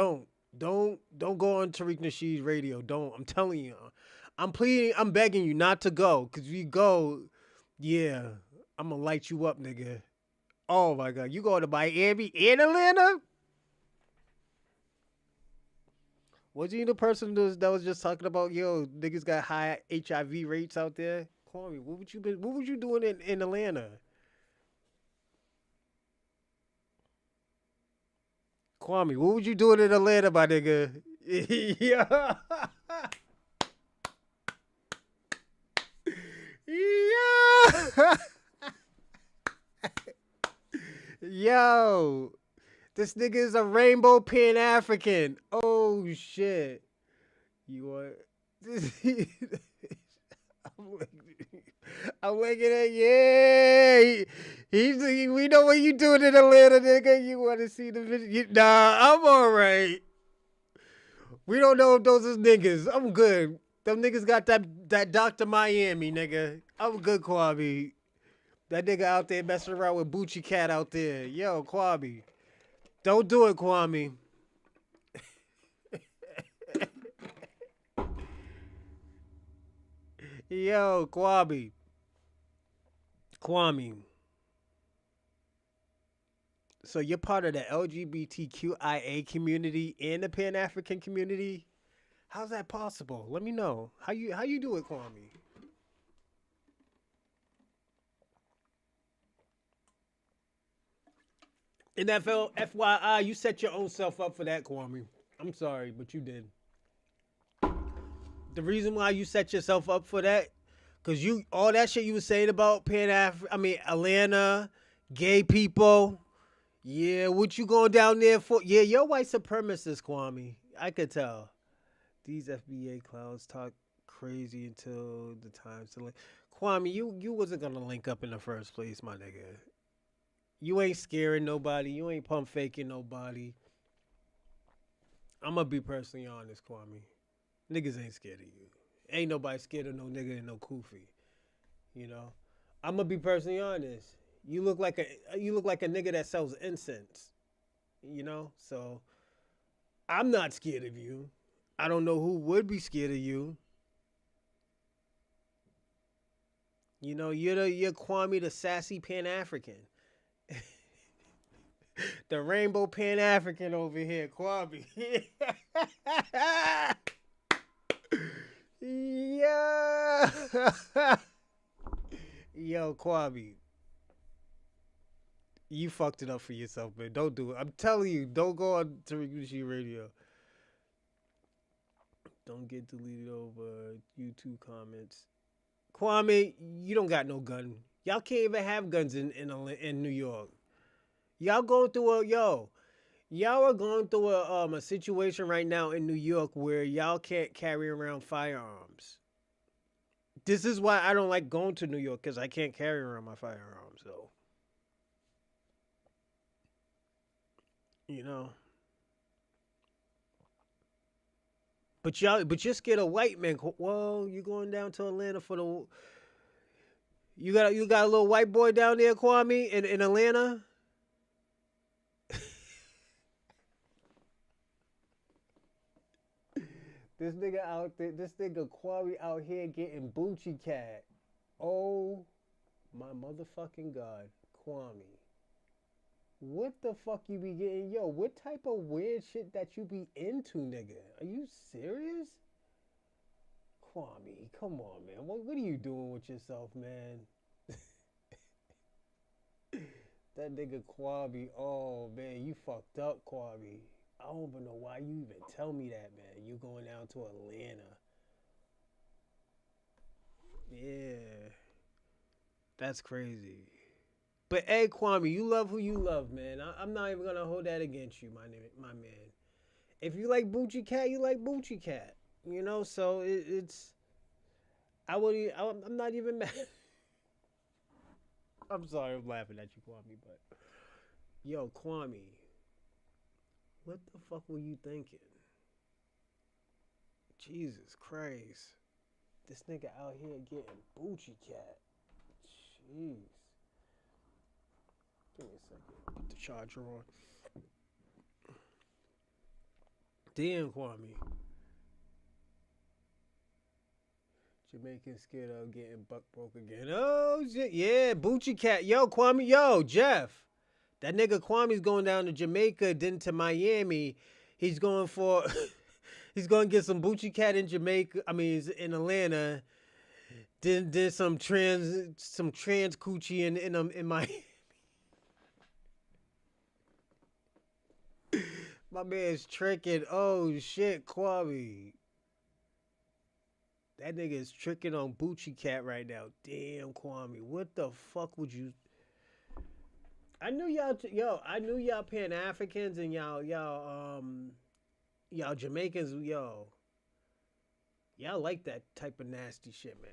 Tariq Nasheed's radio. Don't. I'm telling you. I'm begging you not to go. Because if you go, yeah, I'm going to light you up, nigga. Oh, my God. You go to Miami and Atlanta? Was you the person that was just talking about, yo, niggas got high HIV rates out there? Kwame, what would you doing in Atlanta? Kwame, what would you doing in Atlanta, my nigga? Yeah. Yeah. Yo, this nigga is a rainbow Pan-African. Oh shit. You are. I'm looking at, yeah. We know what you doing in Atlanta, nigga. You want to see the video? Nah, I'm all right. We don't know if those is niggas. I'm good. Them niggas got that Dr. Miami, nigga. I'm good, Kwame. That nigga out there messing around with Bucci Cat out there. Yo, Kwame. Don't do it, Kwame. Yo, Kwame. Kwame. So you're part of the LGBTQIA community and the Pan African community? How's that possible? Let me know. How you do it, Kwame? And that FYI, you set your own self up for that, Kwame. I'm sorry, but you did. The reason why you set yourself up for that, cause you all that shit you was saying about Atlanta, gay people. Yeah, what you going down there for? Yeah, you're white supremacist, Kwame. I could tell. These FBA clowns talk crazy until the time to link. Kwame, you wasn't gonna link up in the first place, my nigga. You ain't scaring nobody. You ain't pump faking nobody. I'm gonna be personally honest, Kwame. Niggas ain't scared of you. Ain't nobody scared of no nigga and no kufi. You know? I'm gonna be personally honest. You look like a nigga that sells incense. You know? So I'm not scared of you. I don't know who would be scared of you. You know, you're Kwame the sassy Pan African. The rainbow Pan African over here, Kwame. Yeah. Yo, Kwame. You fucked it up for yourself, man. Don't do it. I'm telling you, don't go on Tariq Radio. Don't get deleted over YouTube comments. Kwame, you don't got no gun. Y'all can't even have guns in New York. Y'all are going through a situation right now in New York where y'all can't carry around firearms. This is why I don't like going to New York, because I can't carry around my firearms, though. You know. But you're scared of white men. Well, you going down to Atlanta for the. You got a little white boy down there, Kwame, in Atlanta. This nigga Kwame out here getting Bucci Cat. Oh my motherfucking God, Kwame. What the fuck you be getting? Yo, what type of weird shit that you be into, nigga? Are you serious? Kwame, come on, man. What are you doing with yourself, man? That nigga Kwame, oh man, you fucked up, Kwame. I don't even know why you even tell me that, man. You going down to Atlanta. Yeah. That's crazy. But hey, Kwame, you love who you love, man. I'm not even gonna hold that against you, my man. If you like Bucci Cat, you like Bucci Cat. You know, so it's. I'm not even mad. I'm sorry, I'm laughing at you, Kwame, but yo, Kwame, what the fuck were you thinking? Jesus Christ, this nigga out here getting Bucci Cat. Jeez. Give me a second. Put the charger on. Damn, Kwame. Jamaican scared of getting buck broke again. Oh, shit. Yeah, Bucci Cat. Yo, Kwame. Yo, Jeff. That nigga Kwame's going down to Jamaica, then to Miami. He's going for... he's going to get some Bucci Cat in Jamaica. I mean, he's in Atlanta. Then some trans coochie in Miami. My man's tricking. Oh, shit, Kwame. That nigga is tricking on Bucci Cat right now. Damn, Kwame. What the fuck would you... I knew y'all Pan Africans and y'all Jamaicans, y'all like that type of nasty shit, man.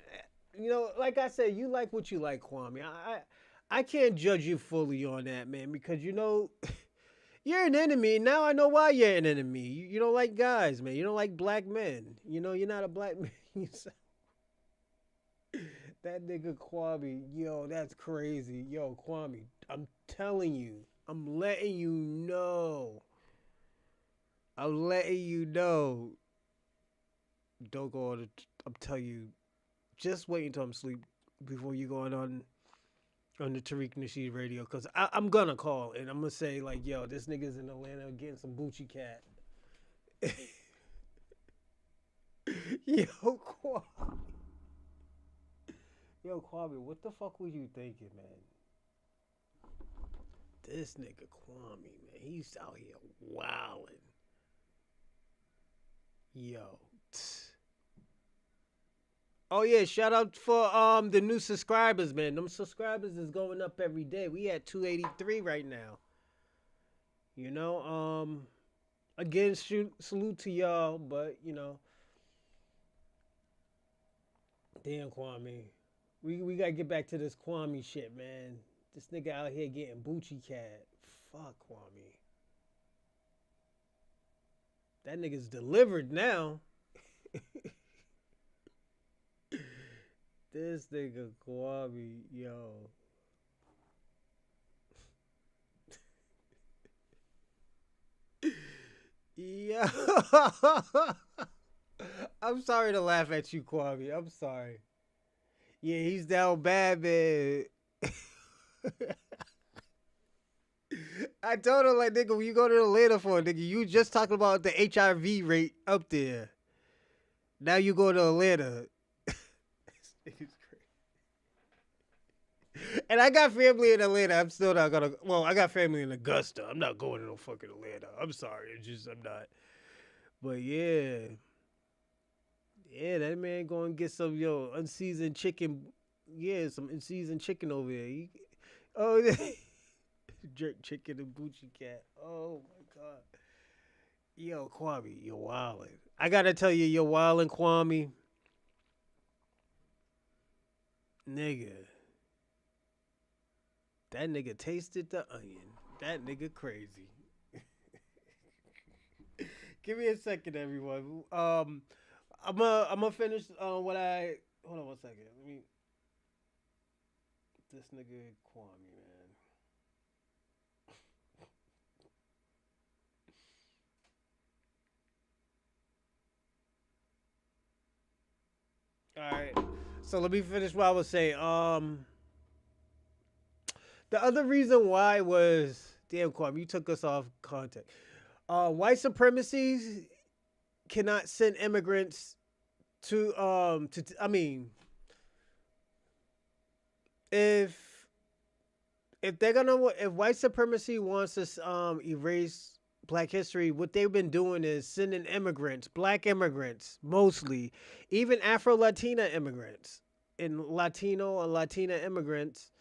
You know, like I said, you like what you like, Kwame. I can't judge you fully on that, man, because you know you're an enemy. Now I know why you're an enemy. You don't like guys, man. You don't like black men. You know, you're not a black man. That nigga Kwame, yo, that's crazy. Yo, Kwame, I'm telling you, I'm letting you know. I'm letting you know. Don't go on. I'm telling you, just wait until I'm asleep before you going on the Tariq Nasheed radio, because I'm gonna call and I'm gonna say like, yo, this nigga's in Atlanta getting some Bucci cat. Yo, Kwame. Yo, Kwame, what the fuck were you thinking, man? This nigga Kwame, man, he's out here wilding. Yo. Oh yeah, shout out for the new subscribers, man. Them subscribers is going up every day. We at 283 right now. You know, again, salute to y'all, but you know, damn Kwame, we gotta get back to this Kwame shit, man. This nigga out here getting Bucci cat. Fuck Kwame. That nigga's delivered now. This nigga Kwame, yo. Yeah. I'm sorry to laugh at you, Kwame. I'm sorry. Yeah, he's down bad, man. I told him, like, nigga, when you go to Atlanta for, nigga, you just talking about the HIV rate up there. Now you go to Atlanta. This nigga's crazy. And I got family in Atlanta. I'm still not gonna. Well, I got family in Augusta. I'm not going to no fucking Atlanta. I'm sorry. It's just, I'm not. But yeah. Yeah, that man going to get some, unseasoned chicken. Yeah, some unseasoned chicken over there. Oh, jerk chicken and Bucci cat. Oh my god. Yo, Kwame, you're wildin'. I gotta tell you, you're wildin', Kwame. Nigga. That nigga tasted the onion. That nigga crazy. Give me a second, everyone. I'm gonna finish what I. Hold on one second. Let me. This nigga Kwame, man. All right. So let me finish what I was saying. The other reason why was, damn Kwame, you took us off context. White supremacy cannot send immigrants to I mean, if they're gonna, if white supremacy wants to erase black history, what they've been doing is sending immigrants, black immigrants mostly, even Afro Latina immigrants and Latino or Latina immigrants,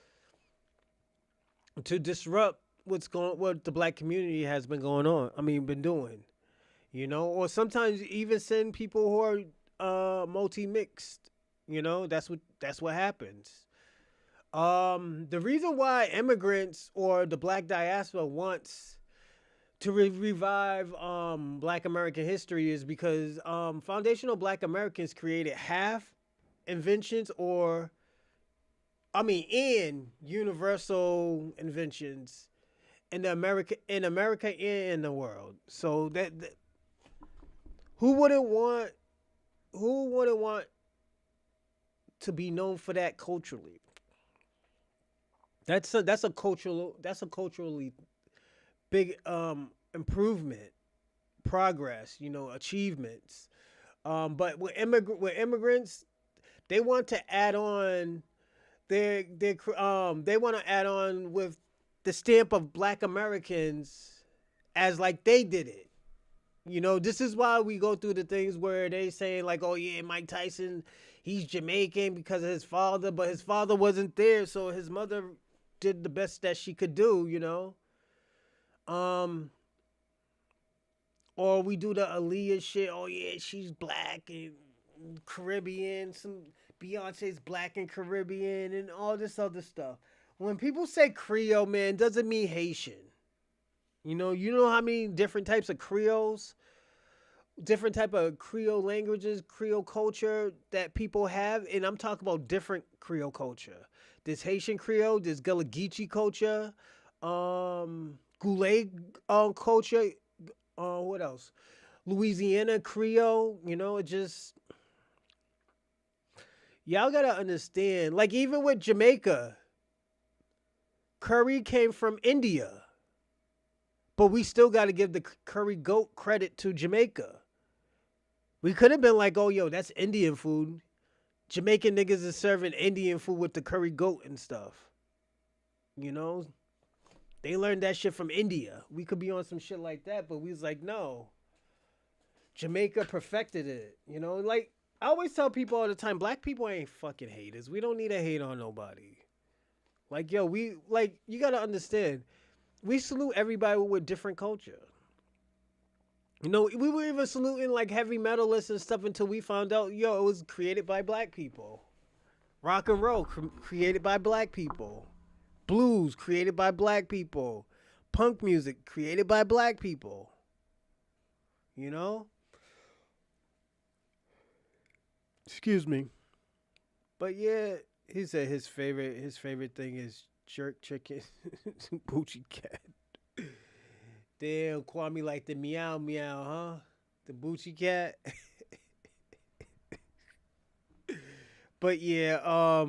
to disrupt what the black community has been going on. I mean, been doing, or sometimes even send people who are multi mixed. That's what happens. The reason why immigrants or the black diaspora wants to revive black American history is because foundational black Americans created half inventions and universal inventions in America and in the world. So that who wouldn't want to be known for that culturally? That's a culturally big improvement, progress, achievements. But with immigrants, they want to add on they want to add on with the stamp of black Americans as like they did it. This is why we go through the things where they say like, oh yeah, Mike Tyson, he's Jamaican because of his father, but his father wasn't there, so his mother did the best that she could do. Or we do the Aaliyah shit. Oh yeah, she's black and Caribbean. Some Beyonce's black and Caribbean and all this other stuff. When people say Creole, man, doesn't mean Haitian. You know how many different types of Creoles different type of Creole languages, Creole culture that people have, and I'm talking about different Creole culture. There's Haitian Creole, there's Gullah Geechee culture, Goulet culture. What else? Louisiana Creole. You know, it just y'all gotta understand. Like even with Jamaica, curry came from India, but we still got to give the curry goat credit to Jamaica. We could have been like, oh, yo, that's Indian food. Jamaican niggas is serving Indian food with the curry goat and stuff. You know? They learned that shit from India. We could be on some shit like that, but we was like, no. Jamaica perfected it. You know? Like, I always tell people all the time, black people ain't fucking haters. We don't need to hate on nobody. Like, yo, you got to understand. We salute everybody with different culture. You know, we were even saluting like heavy metalists and stuff until we found out, yo, it was created by black people. Rock and roll created by black people. Blues created by black people. Punk music created by black people. You know? Excuse me. But yeah, he said his favorite thing is jerk chicken, Gucci cat. Damn, Kwame like the meow meow, huh? The Bucci cat. But yeah,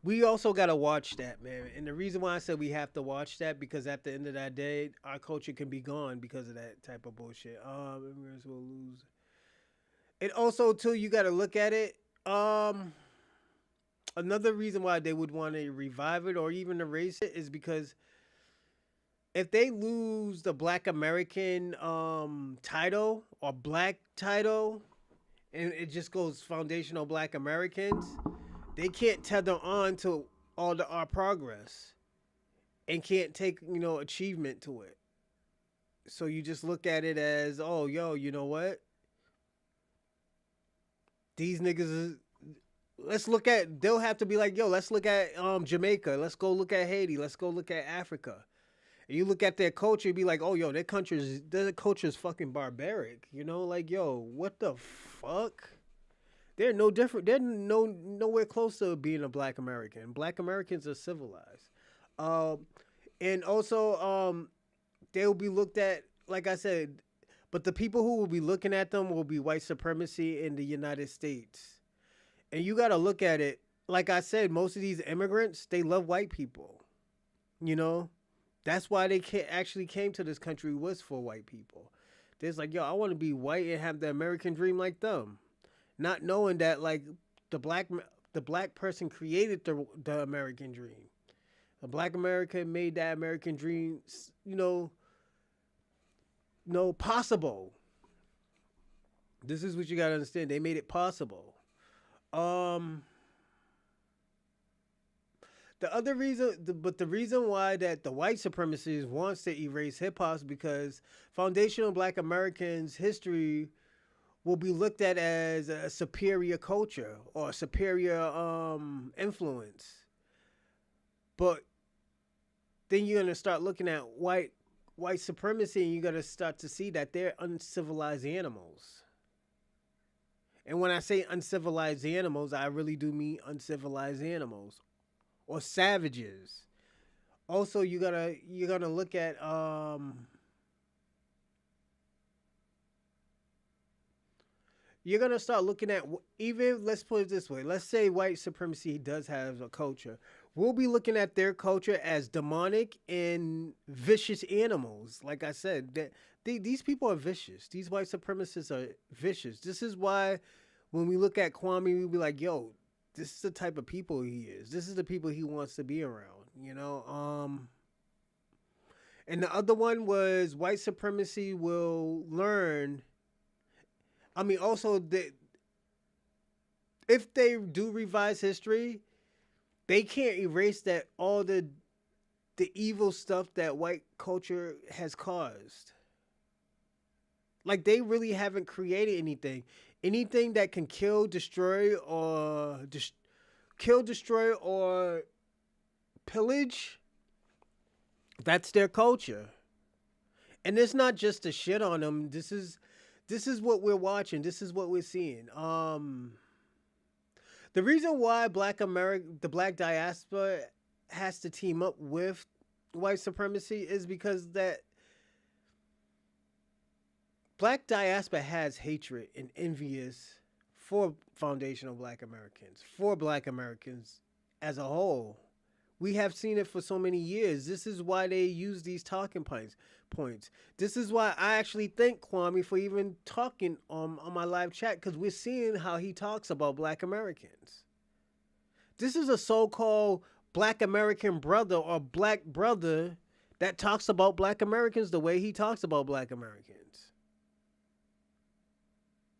we also gotta watch that, man. And the reason why I said we have to watch that because at the end of that day, our culture can be gone because of that type of bullshit. Immigrants will lose. And also too, you gotta look at it. Another reason why they would want to revive it or even erase it is because if they lose the Black American title or Black title, and it just goes foundational Black Americans, they can't tether on to all our progress and can't take achievement to it. So you just look at it as, oh, yo, you know what? These niggas is. Let's look at. They'll have to be like, yo, let's look at Jamaica. Let's go look at Haiti. Let's go look at Africa. You look at their culture, be like, oh, yo, their culture's fucking barbaric. You know, like, yo, what the fuck? They're no different. They're nowhere close to being a Black American. Black Americans are civilized. And also, they'll be looked at, like I said, but the people who will be looking at them will be white supremacy in the United States. And you got to look at it, like I said, most of these immigrants, they love white people, you know? That's why they actually came to this country was for white people. They're like, yo, I want to be white and have the American dream like them. Not knowing that, like, the black person created the American dream. The Black American made that American dream, possible. This is what you got to understand. They made it possible. The reason why that the white supremacists wants to erase hip hop is because foundational Black Americans' history will be looked at as a superior culture or a superior influence. But then you're gonna start looking at white supremacy, and you're gonna start to see that they're uncivilized animals. And when I say uncivilized animals, I really do mean uncivilized animals. Or savages. Also, you're gonna look at you're gonna start looking at, even, let's put it this way. Let's say white supremacy does have a culture. We'll be looking at their culture as demonic and vicious animals. Like I said, that these people are vicious. These white supremacists are vicious. This is why when we look at Kwame, we'll be like, yo, this is the type of people he is. This is the people he wants to be around, you know? And the other one was white supremacy will learn. I mean, also, if they do revise history, they can't erase that all the evil stuff that white culture has caused. Like, they really haven't created anything. Anything that can kill, destroy, or pillage, that's their culture. And it's not just to shit on them. This is what we're watching. This is what we're seeing. The reason why the Black Diaspora has to team up with white supremacy is because that Black Diaspora has hatred and envious for foundational Black Americans, for Black Americans as a whole. We have seen it for so many years. This is why they use these talking points. This is why I actually thank Kwame for even talking on my live chat, because we're seeing how he talks about Black Americans. This is a so-called Black American brother or Black brother that talks about Black Americans the way he talks about Black Americans.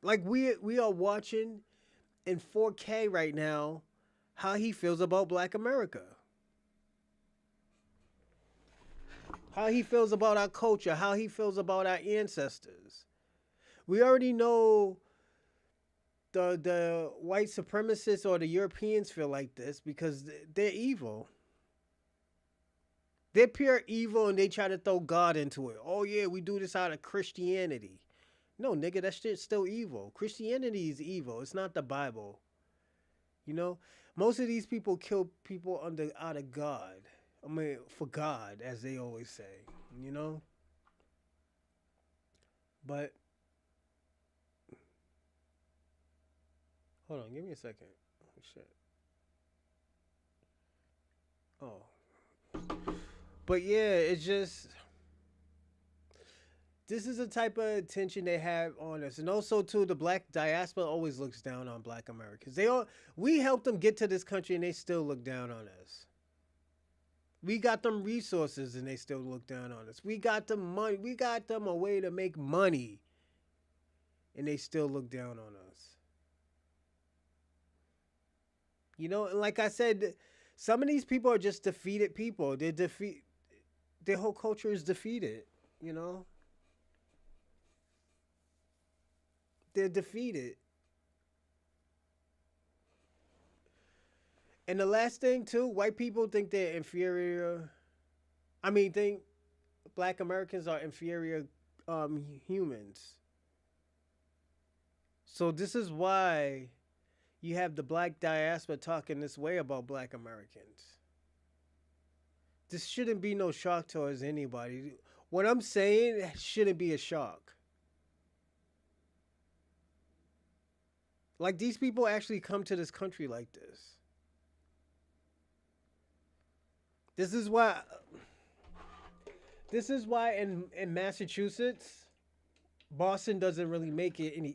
Like we are watching in 4K right now how he feels about Black America. How he feels about our culture, how he feels about our ancestors. We already know the white supremacists or the Europeans feel like this because they're evil. They're pure evil and they try to throw God into it. Oh yeah, we do this out of Christianity. No, nigga, that shit's still evil. Christianity is evil. It's not the Bible. You know? Most of these people kill people out of God. I mean, for God, as they always say, you know? But, hold on, give me a second. Oh, shit. Oh. But yeah, it's just, this is the type of attention they have on us. And also, too, the Black Diaspora always looks down on Black Americans. We helped them get to this country and they still look down on us. We got them resources and they still look down on us. We got them money. We got them a way to make money and they still look down on us. You know, and like I said, some of these people are just defeated people. Their whole culture is defeated, you know? They're defeated. And the last thing too, white people think they're inferior. Think Black Americans are inferior humans. So this is why you have the Black Diaspora talking this way about Black Americans. This shouldn't be no shock towards anybody. What I'm saying shouldn't be a shock. Like, these people actually come to this country like this. This is why in Massachusetts, Boston doesn't really make it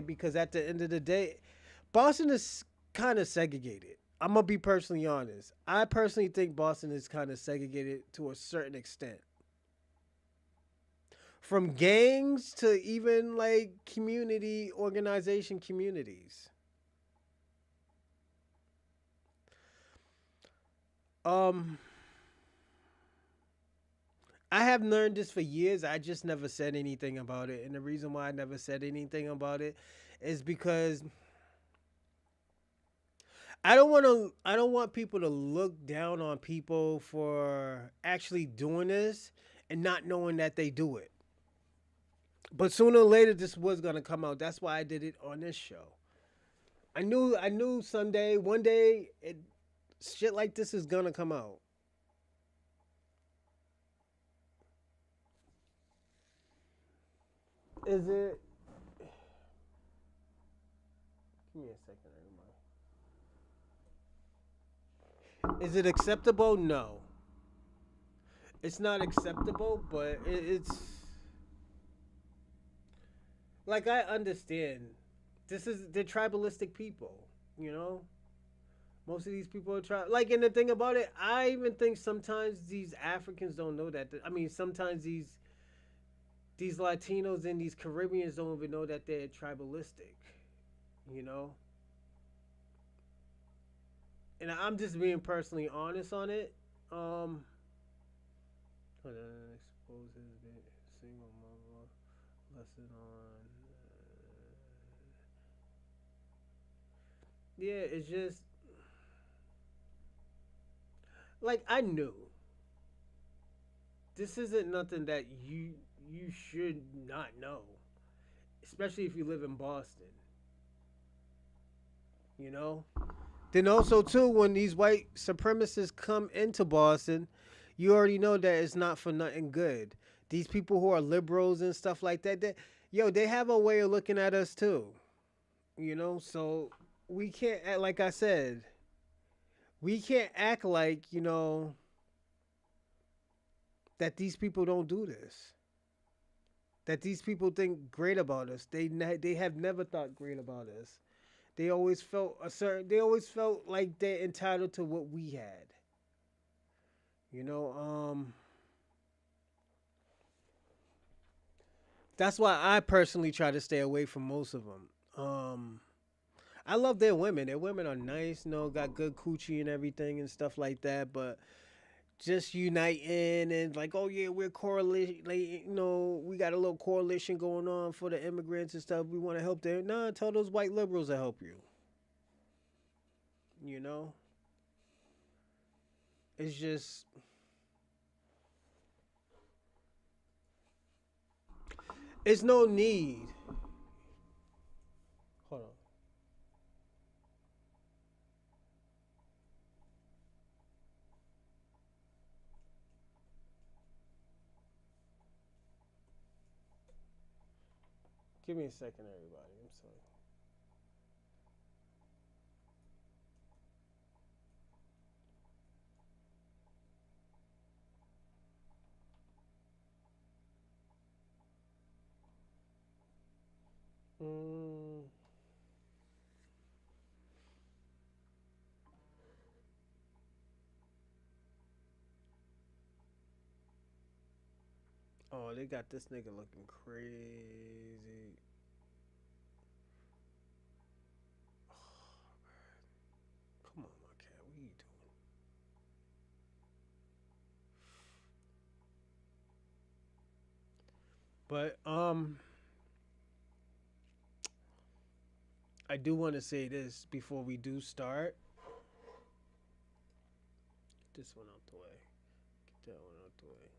because at the end of the day, Boston is kind of segregated. I'm going to be personally honest. I personally think Boston is kind of segregated to a certain extent. From gangs to even like community organization communities. I have learned this for years. I just never said anything about it. And the reason why I never said anything about it is because I don't want people to look down on people for actually doing this and not knowing that they do it. But sooner or later this was going to come out. That's why I did it on this show. I knew someday, one day, shit like this is going to come out. Is it? Give me a second. Is it acceptable? No. It's not acceptable, but it's like, I understand. They're tribalistic people, you know? Most of these people are and the thing about it, I even think sometimes these Africans don't know that. Sometimes these Latinos and these Caribbeans don't even know that they're tribalistic, you know? And I'm just being personally honest on it. Hold on, exposes single mother lesson on. Yeah, it's just like I knew this isn't nothing that you should not know, especially if you live in Boston. You know. Then also too, when these white supremacists come into Boston, you already know that it's not for nothing good. These people who are liberals and stuff like that, they have a way of looking at us too. You know, so we can't act, like I said, we can't act like, that these people don't do this. That these people think great about us. They have never thought great about us. They always felt they always felt like they're entitled to what we had. You know, that's why I personally try to stay away from most of them. I love their women. Their women are nice, got good coochie and everything and stuff like that. But just uniting and like, oh yeah, we're correlation. Like, we got a little coalition going on for the immigrants and stuff. We want to help them. Nah, tell those white liberals to help you. You know, it's just. It's no need. Hold on. Give me a second, everybody. I'm sorry. Mm. Oh, they got this nigga looking crazy. Come on, my cat. What are you doing? But I do want to say this before we do start. Get this one out the way. Get that one out the way.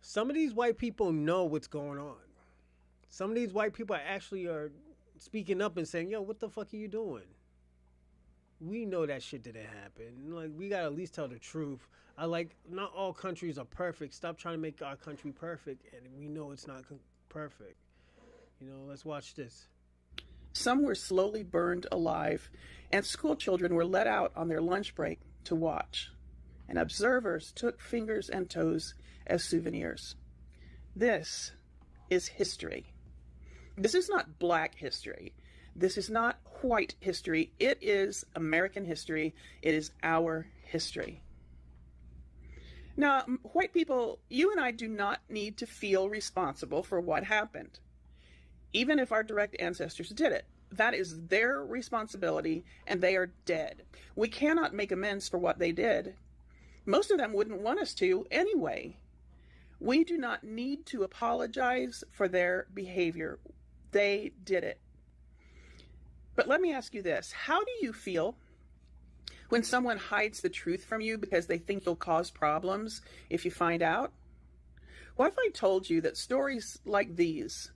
Some of these white people know what's going on. Some of these white people actually are speaking up and saying, "Yo, what the fuck are you doing?" We know that shit didn't happen. Like, we gotta at least tell the truth. Not all countries are perfect. Stop trying to make our country perfect, and we know it's not perfect. Let's watch this. Some were slowly burned alive, and school children were let out on their lunch break to watch. And observers took fingers and toes as souvenirs. This is history. This is not Black history. This is not white history. It is American history. It is our history. Now, white people, you and I do not need to feel responsible for what happened. Even if our direct ancestors did it, that is their responsibility, and they are dead. We cannot make amends for what they did. Most of them wouldn't want us to anyway. We do not need to apologize for their behavior. They did it. But let me ask you this. How do you feel when someone hides the truth from you because they think you'll cause problems if you find out? What if I told you that stories like these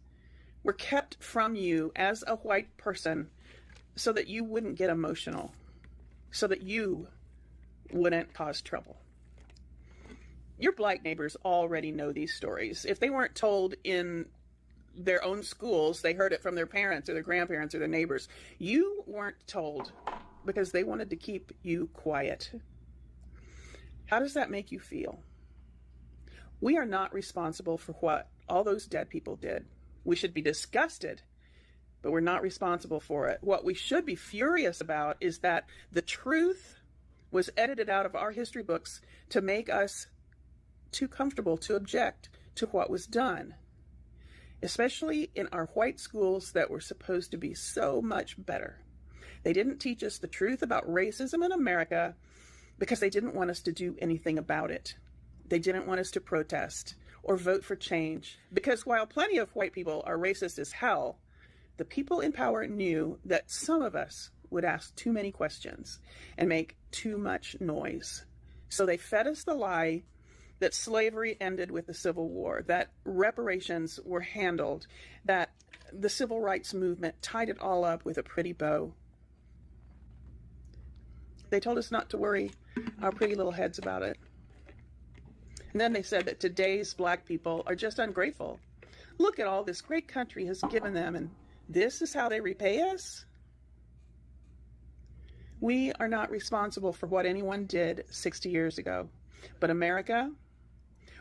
were kept from you as a white person so that you wouldn't get emotional, so that you wouldn't cause trouble? Your Black neighbors already know these stories. If they weren't told in their own schools, they heard it from their parents or their grandparents or their neighbors. You weren't told because they wanted to keep you quiet. How does that make you feel? We are not responsible for what all those dead people did. We should be disgusted, but we're not responsible for it. What we should be furious about is that the truth was edited out of our history books to make us too comfortable to object to what was done, especially in our white schools that were supposed to be so much better. They didn't teach us the truth about racism in America because they didn't want us to do anything about it. They didn't want us to protest or vote for change, because while plenty of white people are racist as hell, the people in power knew that some of us would ask too many questions and make too much noise. So they fed us the lie that slavery ended with the Civil War, that reparations were handled, that the civil rights movement tied it all up with a pretty bow. They told us not to worry our pretty little heads about it. And then they said that today's Black people are just ungrateful. Look at all this great country has given them, and this is how they repay us? We are not responsible for what anyone did 60 years ago. But America,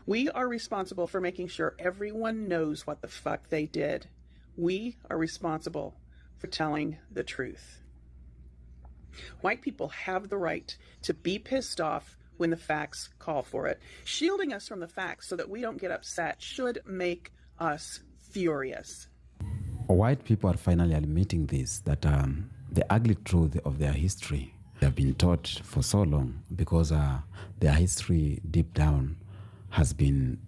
we are responsible for making sure everyone knows what the fuck they did. We are responsible for telling the truth. White people have the right to be pissed off when the facts call for it. Shielding us from the facts so that we don't get upset should make us furious. White people are finally admitting this, that the ugly truth of their history, they have been taught for so long, because their history deep down has been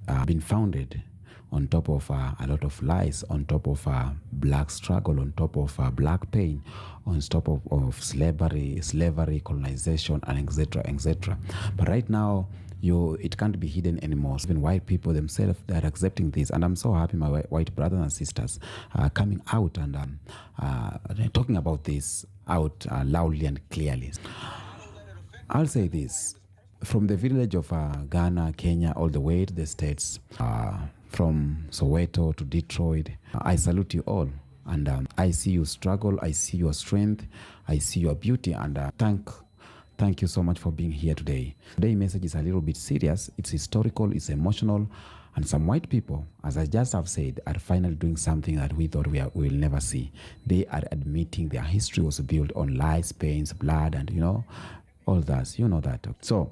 founded on top of a lot of lies, on top of black struggle, on top of black pain, on top of slavery, colonization, and etc., etc. But right now, it can't be hidden anymore. Even white people themselves, they are accepting this, and I'm so happy my white brothers and sisters are coming out and talking about this out loudly and clearly. I'll say this: from the village of Ghana, Kenya, all the way to the States, from Soweto to Detroit, I salute you all. And I see you struggle, I see your strength, I see your beauty, and thank you so much for being here today. Today's message is a little bit serious, it's historical, it's emotional, and some white people, as I just have said, are finally doing something that we thought we will never see. They are admitting their history was built on lies, pains, blood, and all that. You know that. So,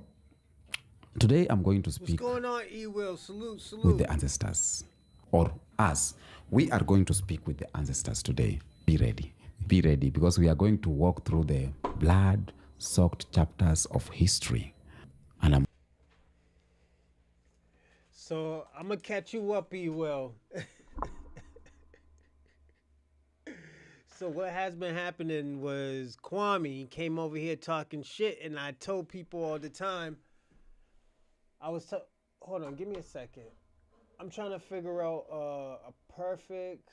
today I'm going to speak. What's going on, E-Will? Salute. With the ancestors, or us. We are going to speak with the ancestors today. Be ready, because we are going to walk through the blood-soaked chapters of history. And So I'm gonna catch you up, E-Will. So what has been happening was Kwame came over here talking shit, and I told people all the time. Hold on, give me a second. I'm trying to figure out a perfect.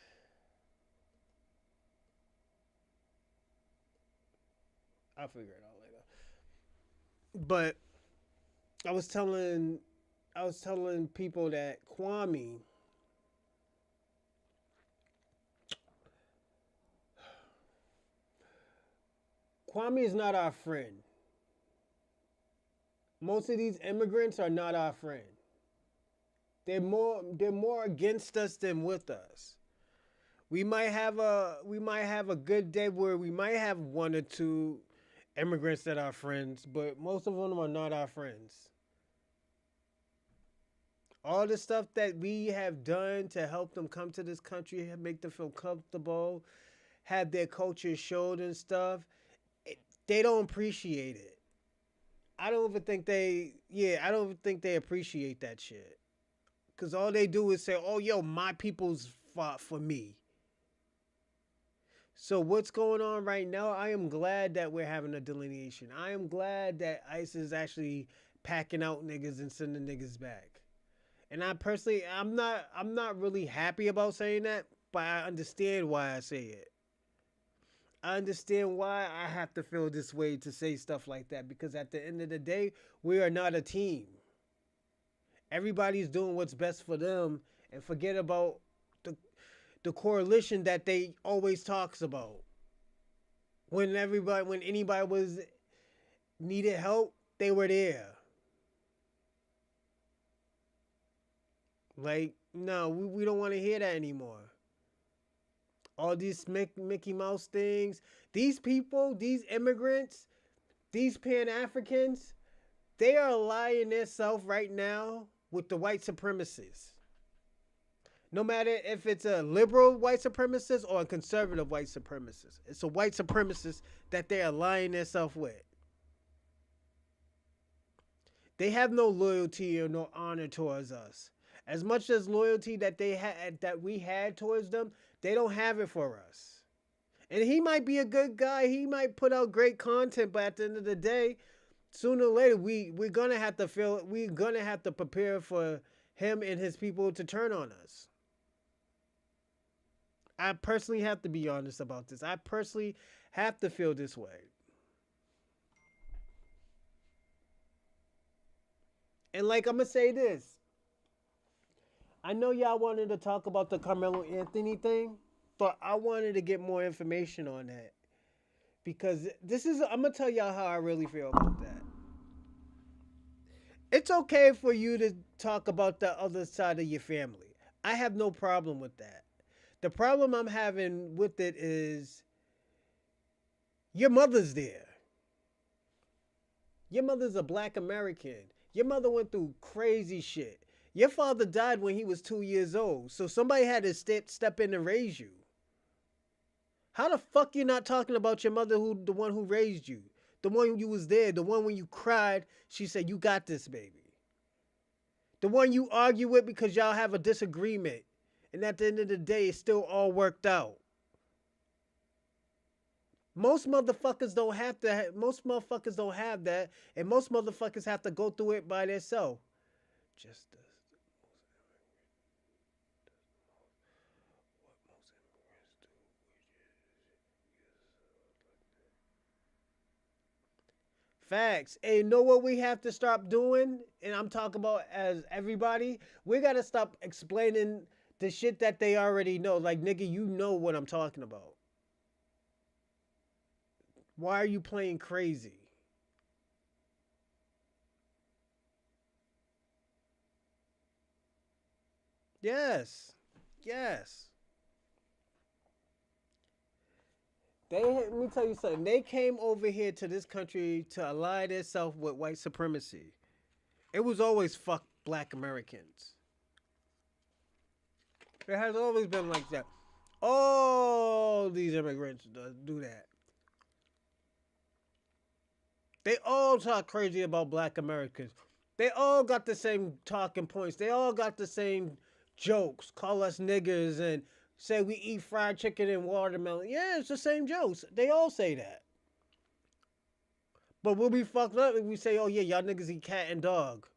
I'll figure it out later. But I was telling people that Kwame is not our friend. Most of these immigrants are not our friend. They're more against us than with us. We might have a good day where we might have one or two immigrants that are friends, but most of them are not our friends. All the stuff that we have done to help them come to this country, make them feel comfortable, have their culture showed and stuff, they don't appreciate it. I don't even think they appreciate that shit. Because all they do is say, oh, yo, my people's fought for me. So what's going on right now? I am glad that we're having a delineation. I am glad that ICE is actually packing out niggas and sending niggas back. And I personally, I'm not really happy about saying that, but I understand why I say it. I understand why I have to feel this way to say stuff like that, because at the end of the day, we are not a team. Everybody's doing what's best for them and forget about the coalition that they always talks about. When anybody was needed help, they were there. Like, no, we don't want to hear that anymore. All these Mickey Mouse things. These people, these immigrants, these Pan-Africans, they are allying themselves right now with the white supremacists. No matter if it's a liberal white supremacist or a conservative white supremacist. It's a white supremacist that they're allying themselves with. They have no loyalty or no honor towards us. As much as loyalty that we had towards them, they don't have it for us. And he might be a good guy. He might put out great content, but at the end of the day, Sooner or later, we're gonna have to prepare for him and his people to turn on us. I personally have to be honest about this. I personally have to feel this way. And like I'm gonna say this. I know y'all wanted to talk about the Carmelo Anthony thing, but I wanted to get more information on that. Because I'm gonna tell y'all how I really feel about that. It's okay for you to talk about the other side of your family. I have no problem with that. The problem I'm having with it is your mother's there. Your mother's a black American. Your mother went through crazy shit. Your father died when he was 2 years old, so somebody had to step in and raise you. How the fuck you not talking about your mother, the one who raised you? The one you was there, the one when you cried, she said, "You got this, baby." The one you argue with because y'all have a disagreement. And at the end of the day, it's still all worked out. Most motherfuckers don't have that, and most motherfuckers have to go through it by themselves. Just facts. And you know what we have to stop doing? And I'm talking about as everybody. We got to stop explaining the shit that they already know. Like, nigga, you know what I'm talking about. Why are you playing crazy? Yes. Yes. Let me tell you something. They came over here to this country to ally themselves with white supremacy. It was always fuck black Americans. It has always been like that. All these immigrants do that. They all talk crazy about black Americans. They all got the same talking points. They all got the same jokes. Call us niggers and say we eat fried chicken and watermelon. Yeah, it's the same jokes. They all say that. But we'll be fucked up if we say, "Oh yeah, y'all niggas eat cat and dog."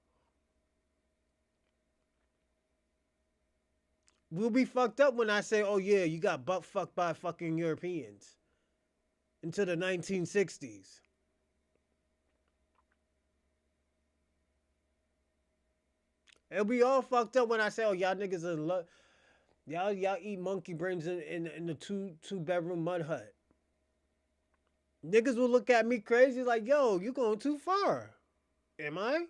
We'll be fucked up when I say, "Oh yeah, you got butt fucked by fucking Europeans." Into the 1960s. It'll be all fucked up when I say, "Oh, y'all niggas in love. Y'all eat monkey brains in the two bedroom mud hut." Niggas will look at me crazy like, "Yo, you going too far." Am I?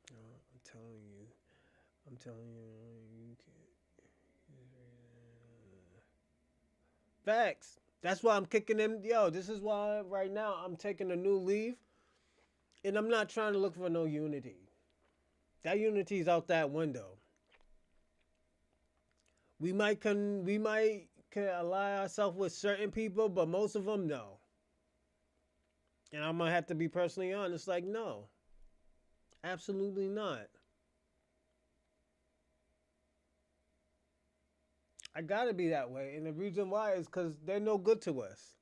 I'm telling you. I'm telling you. You can't. Facts. That's why I'm kicking them. Yo, this is why right now I'm taking a new leave. And I'm not trying to look for no unity. That unity's out that window. We might ally ourselves with certain people, but most of them no. And I'm gonna have to be personally honest, like no. Absolutely not. I gotta be that way. And the reason why is because they're no good to us.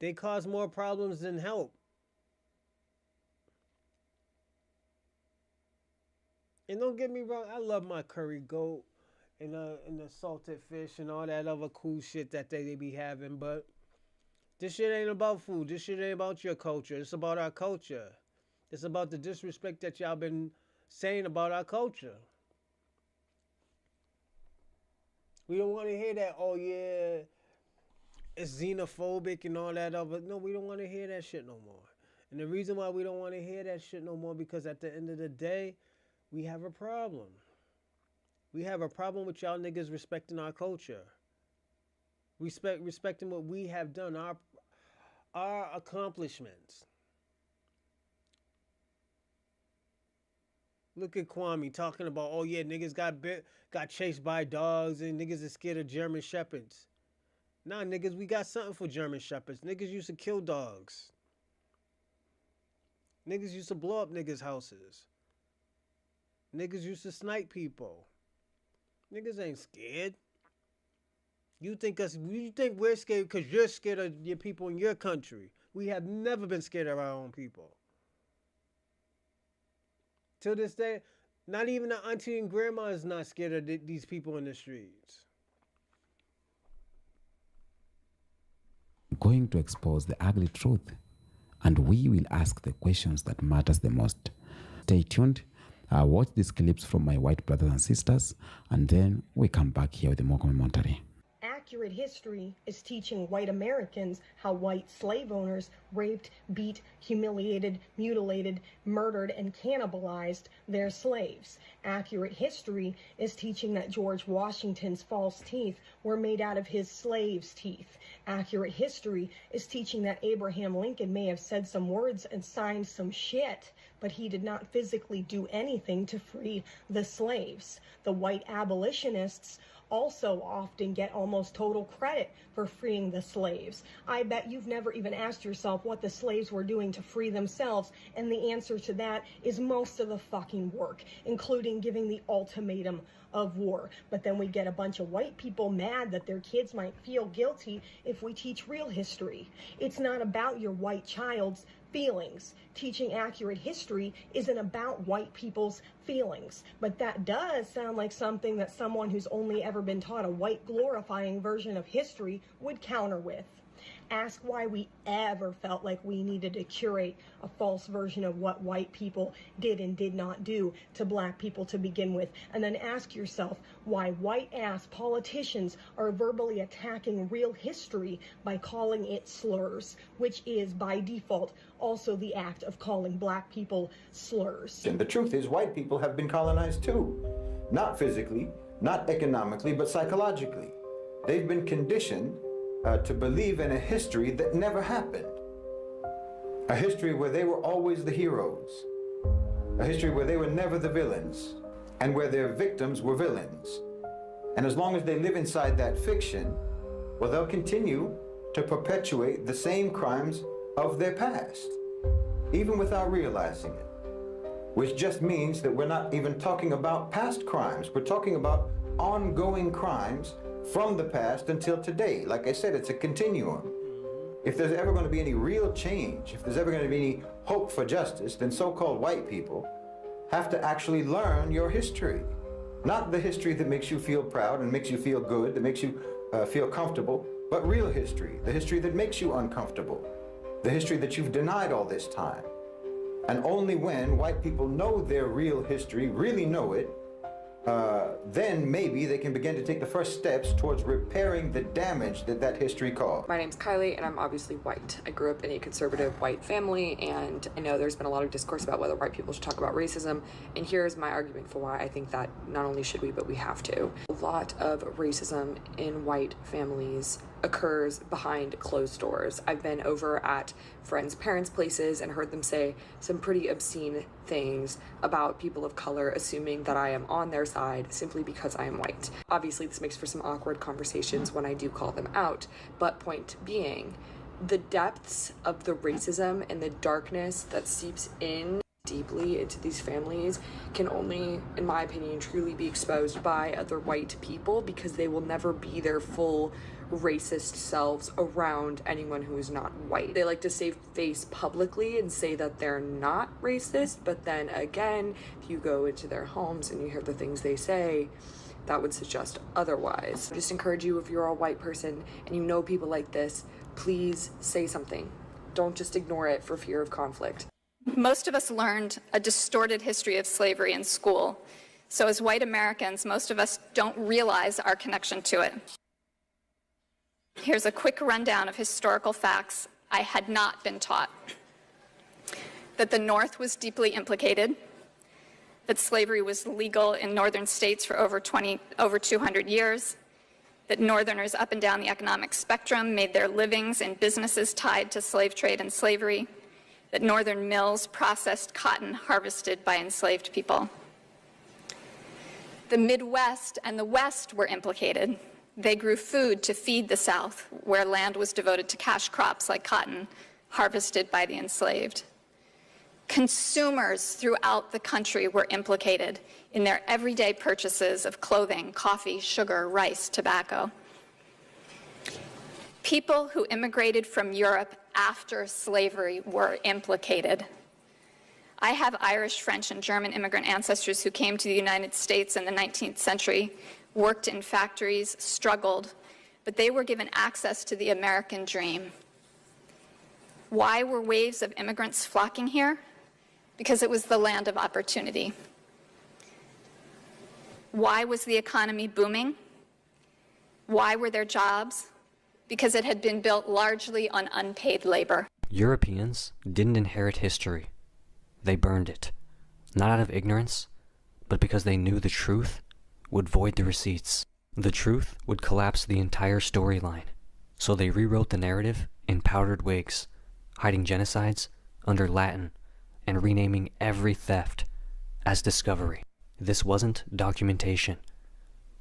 They cause more problems than help. And don't get me wrong, I love my curry goat and the salted fish and all that other cool shit that they be having, but this shit ain't about food. This shit ain't about your culture. It's about our culture. It's about the disrespect that y'all been saying about our culture. We don't want to hear that, "Oh yeah, it's xenophobic and all that other." No, we don't want to hear that shit no more. And the reason why we don't want to hear that shit no more because at the end of the day, we have a problem. We have a problem with y'all niggas respecting our culture. Respecting what we have done, our accomplishments. Look at Kwame talking about, "Oh yeah, niggas got chased by dogs and niggas is scared of German shepherds." Nah, niggas, we got something for German shepherds. Niggas used to kill dogs. Niggas used to blow up niggas' houses. Niggas used to snipe people. Niggas ain't scared. You think we're scared because you're scared of your people in your country. We have never been scared of our own people. Till this day, not even the auntie and grandma is not scared of these people in the streets. Going to expose the ugly truth, and we will ask the questions that matters the most. Stay tuned. Watch these clips from my white brothers and sisters, and then we come back here with the more commentary. Accurate history is teaching white Americans how white slave owners raped, beat, humiliated, mutilated, murdered, and cannibalized their slaves. Accurate history is teaching that George Washington's false teeth were made out of his slaves' teeth. Accurate history is teaching that Abraham Lincoln may have said some words and signed some shit, but he did not physically do anything to free the slaves. The white abolitionists also often get almost total credit for freeing the slaves. I bet you've never even asked yourself what the slaves were doing to free themselves, and the answer to that is most of the fucking work, including giving the ultimatum of war. But then we get a bunch of white people mad that their kids might feel guilty if we teach real history. It's not about your white child's feelings. Teaching accurate history isn't about white people's feelings, but that does sound like something that someone who's only ever been taught a white glorifying version of history would counter with. Ask why we ever felt like we needed to curate a false version of what white people did and did not do to black people to begin with. And then ask yourself why white-ass politicians are verbally attacking real history by calling it slurs, which is, by default, also the act of calling black people slurs. And the truth is, white people have been colonized too. Not physically, not economically, but psychologically. They've been conditioned to believe in a history that never happened. A history where they were always the heroes. A history where they were never the villains, and where their victims were villains. And as long as they live inside that fiction, well, they'll continue to perpetuate the same crimes of their past, even without realizing it. Which just means that we're not even talking about past crimes. We're talking about ongoing crimes from the past until today. Like I said, it's a continuum. If there's ever going to be any real change, if there's ever going to be any hope for justice, then so-called white people have to actually learn your history. Not the history that makes you feel proud and makes you feel good, that makes you feel comfortable, but real history, the history that makes you uncomfortable, the history that you've denied all this time. And only when white people know their real history, really know it, then maybe they can begin to take the first steps towards repairing the damage that that history caused. My name's Kylie, and I'm obviously white. I grew up in a conservative white family, and I know there's been a lot of discourse about whether white people should talk about racism, and here's my argument for why I think that not only should we, but we have to. A lot of racism in white families occurs behind closed doors. I've been over at friends' parents' places and heard them say some pretty obscene things about people of color, assuming that I am on their side simply because I am white. Obviously, this makes for some awkward conversations when I do call them out, but point being, the depths of the racism and the darkness that seeps in deeply into these families can only, in my opinion, truly be exposed by other white people, because they will never be their full racist selves around anyone who is not white. They like to save face publicly and say that they're not racist, but then again, if you go into their homes and you hear the things they say, that would suggest otherwise. I just encourage you, if you're a white person and you know people like this, please say something. Don't just ignore it for fear of conflict. Most of us learned a distorted history of slavery in school. So as white Americans, most of us don't realize our connection to it. Here's a quick rundown of historical facts I had not been taught. That the North was deeply implicated, that slavery was legal in northern states for over 200 years, that Northerners up and down the economic spectrum made their livings in businesses tied to slave trade and slavery, that Northern mills processed cotton harvested by enslaved people. The Midwest and the West were implicated. They grew food to feed the South, where land was devoted to cash crops like cotton, harvested by the enslaved. Consumers throughout the country were implicated in their everyday purchases of clothing, coffee, sugar, rice, tobacco. People who immigrated from Europe after slavery were implicated. I have Irish, French, and German immigrant ancestors who came to the United States in the 19th century, worked in factories, struggled, but they were given access to the American dream. Why were waves of immigrants flocking here? Because it was the land of opportunity. Why was the economy booming? Why were there jobs? Because it had been built largely on unpaid labor. Europeans didn't inherit history. They burned it, not out of ignorance, but because they knew the truth would void the receipts. The truth would collapse the entire storyline, so they rewrote the narrative in powdered wigs, hiding genocides under Latin and renaming every theft as discovery. This wasn't documentation.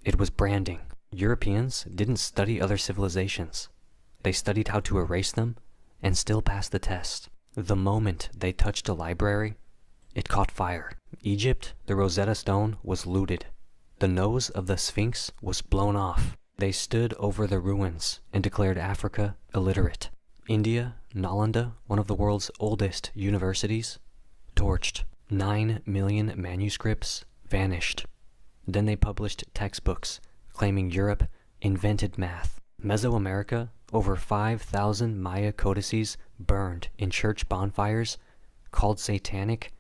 It was branding. Europeans didn't study other civilizations. They studied how to erase them and still pass the test. The moment they touched a library, it caught fire. Egypt, the Rosetta Stone was looted. The nose of the Sphinx was blown off. They stood over the ruins and declared Africa illiterate. India, Nalanda, one of the world's oldest universities, torched. 9 million manuscripts vanished. Then they published textbooks claiming Europe invented math. Mesoamerica, over 5,000 Maya codices burned in church bonfires, called satanic,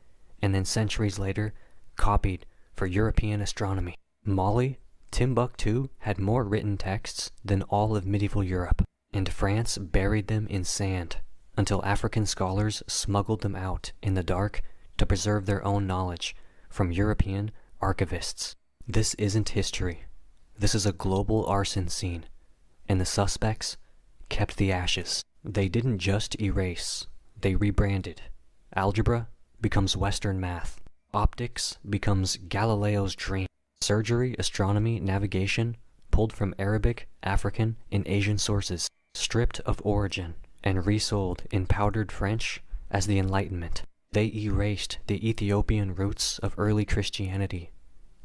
and then centuries later, copied for European astronomy. Mali, Timbuktu had more written texts than all of medieval Europe, and France buried them in sand until African scholars smuggled them out in the dark to preserve their own knowledge from European archivists. This isn't history. This is a global arson scene, and the suspects kept the ashes. They didn't just erase, they rebranded. Algebra becomes Western math. Optics becomes Galileo's dream. Surgery, astronomy, navigation, pulled from Arabic, African, and Asian sources, stripped of origin, and resold in powdered French as the Enlightenment. They erased the Ethiopian roots of early Christianity,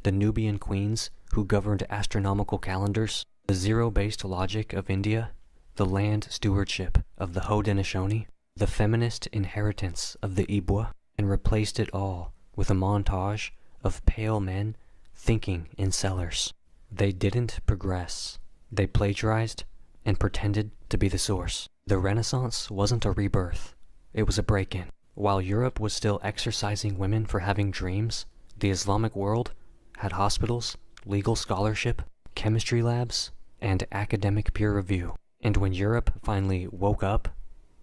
the Nubian queens who governed astronomical calendars, the zero-based logic of India, the land stewardship of the Haudenosaunee, the feminist inheritance of the Ibwa, and replaced it all with a montage of pale men thinking in cellars. They didn't progress. They plagiarized and pretended to be the source. The Renaissance wasn't a rebirth. It was a break-in. While Europe was still exercising women for having dreams, the Islamic world had hospitals, legal scholarship, chemistry labs, and academic peer review. And when Europe finally woke up,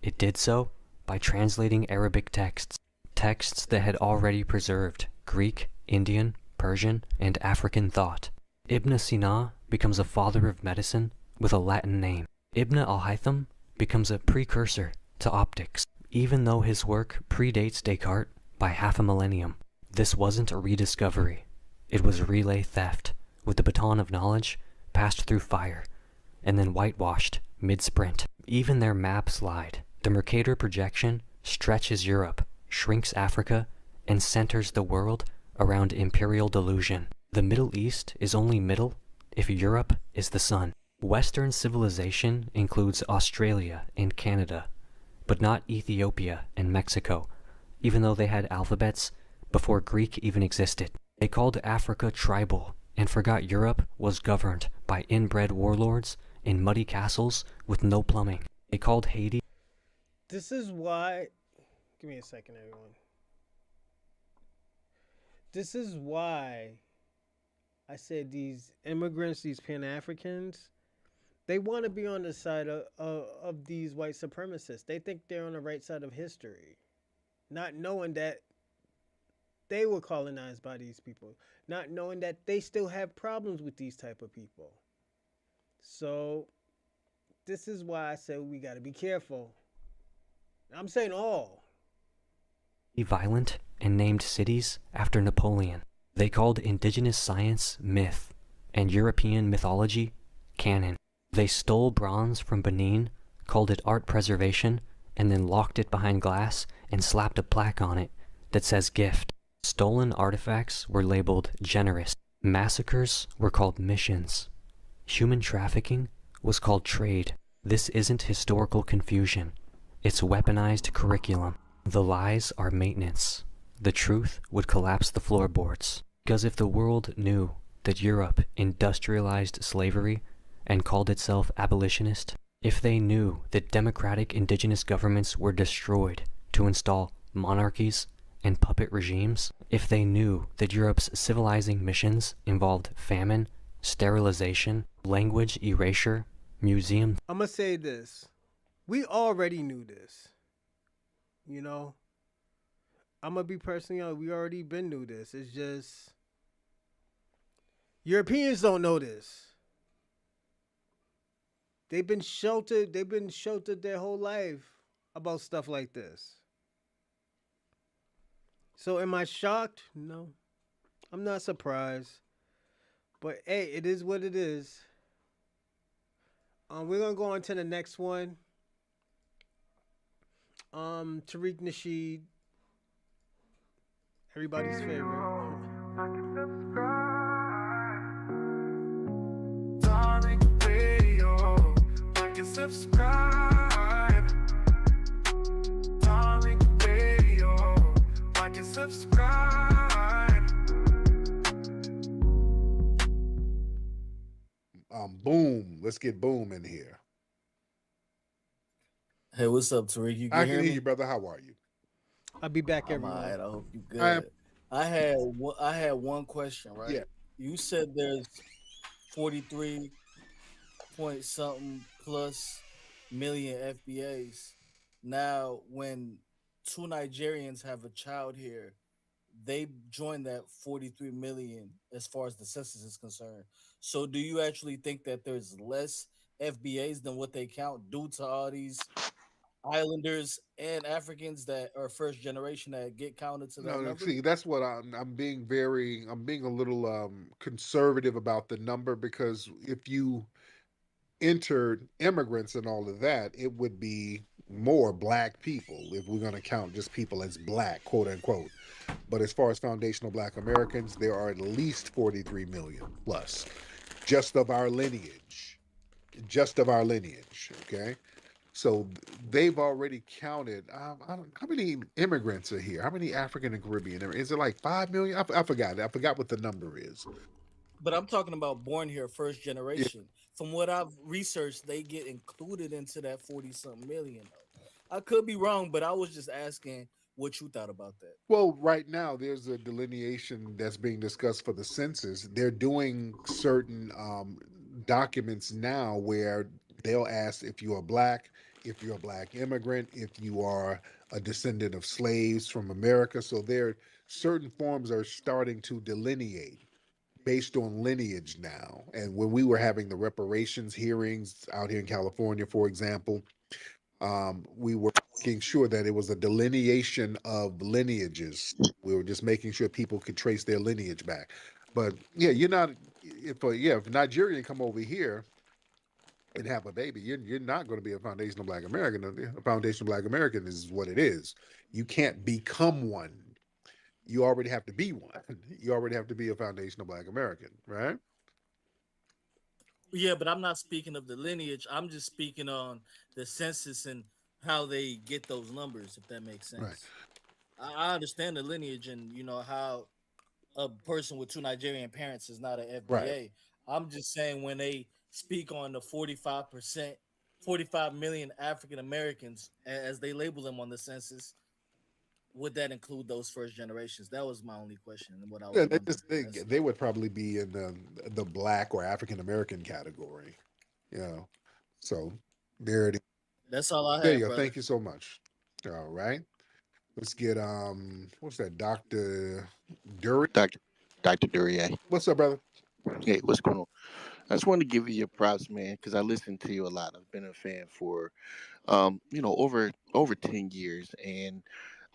it did so by translating Arabic texts, texts that had already preserved Greek, Indian, Persian, and African thought. Ibn Sina becomes a father of medicine with a Latin name. Ibn al-Haytham becomes a precursor to optics, even though his work predates Descartes by half a millennium. This wasn't a rediscovery. It was relay theft, with the baton of knowledge passed through fire, and then whitewashed mid-sprint. Even their maps lied. The Mercator projection stretches Europe, shrinks Africa, and centers the world around imperial delusion. The Middle East is only middle if Europe is the sun. Western civilization includes Australia and Canada, but not Ethiopia and Mexico, even though they had alphabets before Greek even existed. They called Africa tribal and forgot Europe was governed by inbred warlords in muddy castles with no plumbing. They called Haiti. This is why... Give me a second, everyone. This is why I said these immigrants, these Pan-Africans, they want to be on the side of these white supremacists. They think they're on the right side of history, not knowing that they were colonized by these people, not knowing that they still have problems with these type of people. So this is why I said we got to be careful. I'm saying all. Violent and named cities after Napoleon. They called indigenous science myth and European mythology canon. They stole bronze from Benin, called it art preservation, and then locked it behind glass and slapped a plaque on it that says gift. Stolen artifacts were labeled generous. Massacres were called missions. Human trafficking was called trade. This isn't historical confusion. It's weaponized curriculum. The lies are maintenance. The truth would collapse the floorboards. Because if the world knew that Europe industrialized slavery and called itself abolitionist, if they knew that democratic indigenous governments were destroyed to install monarchies and puppet regimes, if they knew that Europe's civilizing missions involved famine, sterilization, language erasure, museum... I'm going to say this. We already knew this. You know? I'm going to be personally honest. We already been knew this. It's just... Europeans don't know this. They've been sheltered their whole life about stuff like this. So am I shocked? No. I'm not surprised. But hey, it is what it is. We're gonna go on to the next one. Tariq Nasheed. Everybody's favorite. Subscribe. Darling Radio, like and subscribe. Boom. Let's get Boom in here. Hey, what's up, Tariq? You can I hear can me? hear you, brother. How are you? I'll be back I'm everyone. all right. I hope you good. I had one question, right? Yeah. You said there's 43 point something plus million FBAs. Now, when two Nigerians have a child here, they join that 43 million as far as the census is concerned. So do you actually think that there's less FBAs than what they count due to all these Islanders and Africans that are first generation that get counted to that No, number? see, that's what I'm being a little conservative about the number, because if you entered immigrants and all of that, it would be more black people if we're going to count just people as black, quote unquote. But as far as foundational black Americans, there are at least 43 million plus just of our lineage. Okay. So they've already counted. I don't, how many immigrants are here? How many African and Caribbean? Is it like 5 million? I forgot. I forgot what the number is. But I'm talking about born here, first Yeah. generation. From what I've researched, they get included into that 40 something million. I could be wrong, but I was just asking what you thought about that. Well, right now there's a delineation that's being discussed for the census. They're doing certain documents now where they'll ask if you're black, if you're a black immigrant, if you are a descendant of slaves from America. So there, certain forms are starting to delineate based on lineage now. And when we were having the reparations hearings out here in California, for example, we were making sure that it was a delineation of lineages. We were just making sure people could trace their lineage back. But yeah, you're not, if a Nigerian come over here and have a baby, you're not going to be a foundational black American. A foundational black American is what it is. You can't become one. You already have to be one. You already have to be a foundational black American, right? Yeah, but I'm not speaking of the lineage. I'm just speaking on the census and how they get those numbers, if that makes sense. Right. I understand the lineage and how a person with two Nigerian parents is not an FBA. Right. I'm just saying when they speak on the 45%, 45 million African Americans as they label them on the census, would that include those first generations? That was my only question and what I was Yeah, wondering. they would probably be in the black or African American category. So there it is. That's all I There you have, go. brother. Thank you so much. All right. Let's get what's that, Dr. Dury? Dr. Duryea. What's up, brother? Hey, what's going on? I just want to give you your props, man, because I listen to you a lot. I've been a fan for, over 10 years, and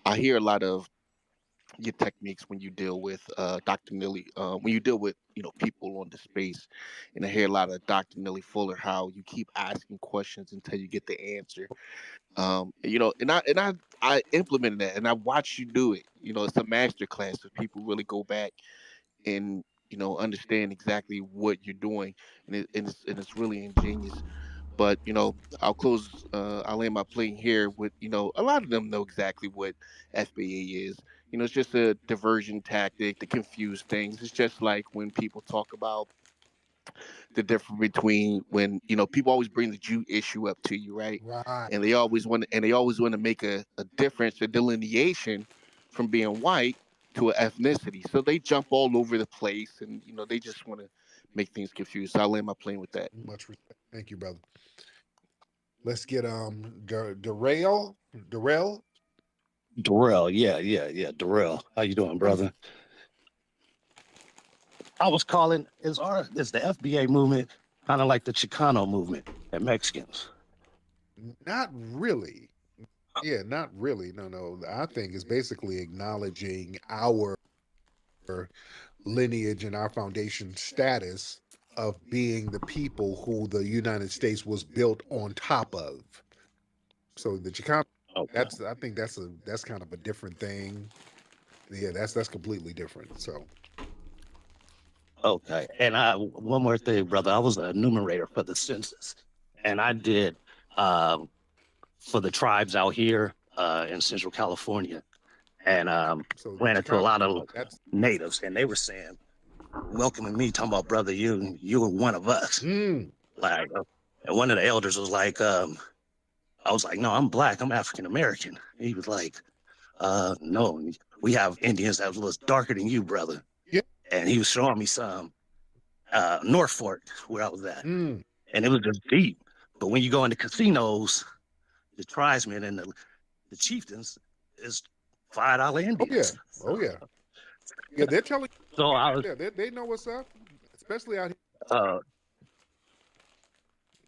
I hear a lot of your techniques when you deal with Dr. Nilly, when you deal with people on the space, and I hear a lot of Dr. Nilly Fuller how you keep asking questions until you get the answer. And I implemented that, and I watched you do it. It's a master class if people really go back and understand exactly what you're doing, and it's really ingenious. But I'll land my plane here with a lot of them know exactly what FBA is. It's just a diversion tactic to confuse things. It's just like when people talk about the difference between when people always bring the Jew issue up to you, right? Right. And they always want to make a difference, a delineation from being white to an ethnicity. So they jump all over the place, and they just want to make things confused. So I land my plane with that. Much respect. Thank you, brother. Let's get Darrell. Darrell, yeah, Darrell. How you doing, brother? I was calling, is the FBA movement kind of like the Chicano movement at Mexicans? Not really. Yeah, not really. No, no. I think it's basically acknowledging our lineage and our foundation status of being the people who the United States was built on top of. So the Chicano, Okay. I think that's kind of a different thing. Yeah, that's completely different. So Okay. And one more thing, brother. I was a enumerator for the census, and I did for the tribes out here in Central California, and so the ran into a Chicano, lot of that's natives, and they were saying, welcoming me, talking about, brother, you were one of us. Like, and one of the elders was like, I was like, no, I'm black, I'm African American. He was like, no, we have Indians that was darker than you, brother. yeah. And he was showing me some North Fork where I was at, Mm. and it was just deep. But when you go into casinos, the tribesmen and the chieftains is $5 Oh yeah. Indians. Oh yeah. Yeah, they're telling So I was, yeah, they know what's up, especially out here. uh,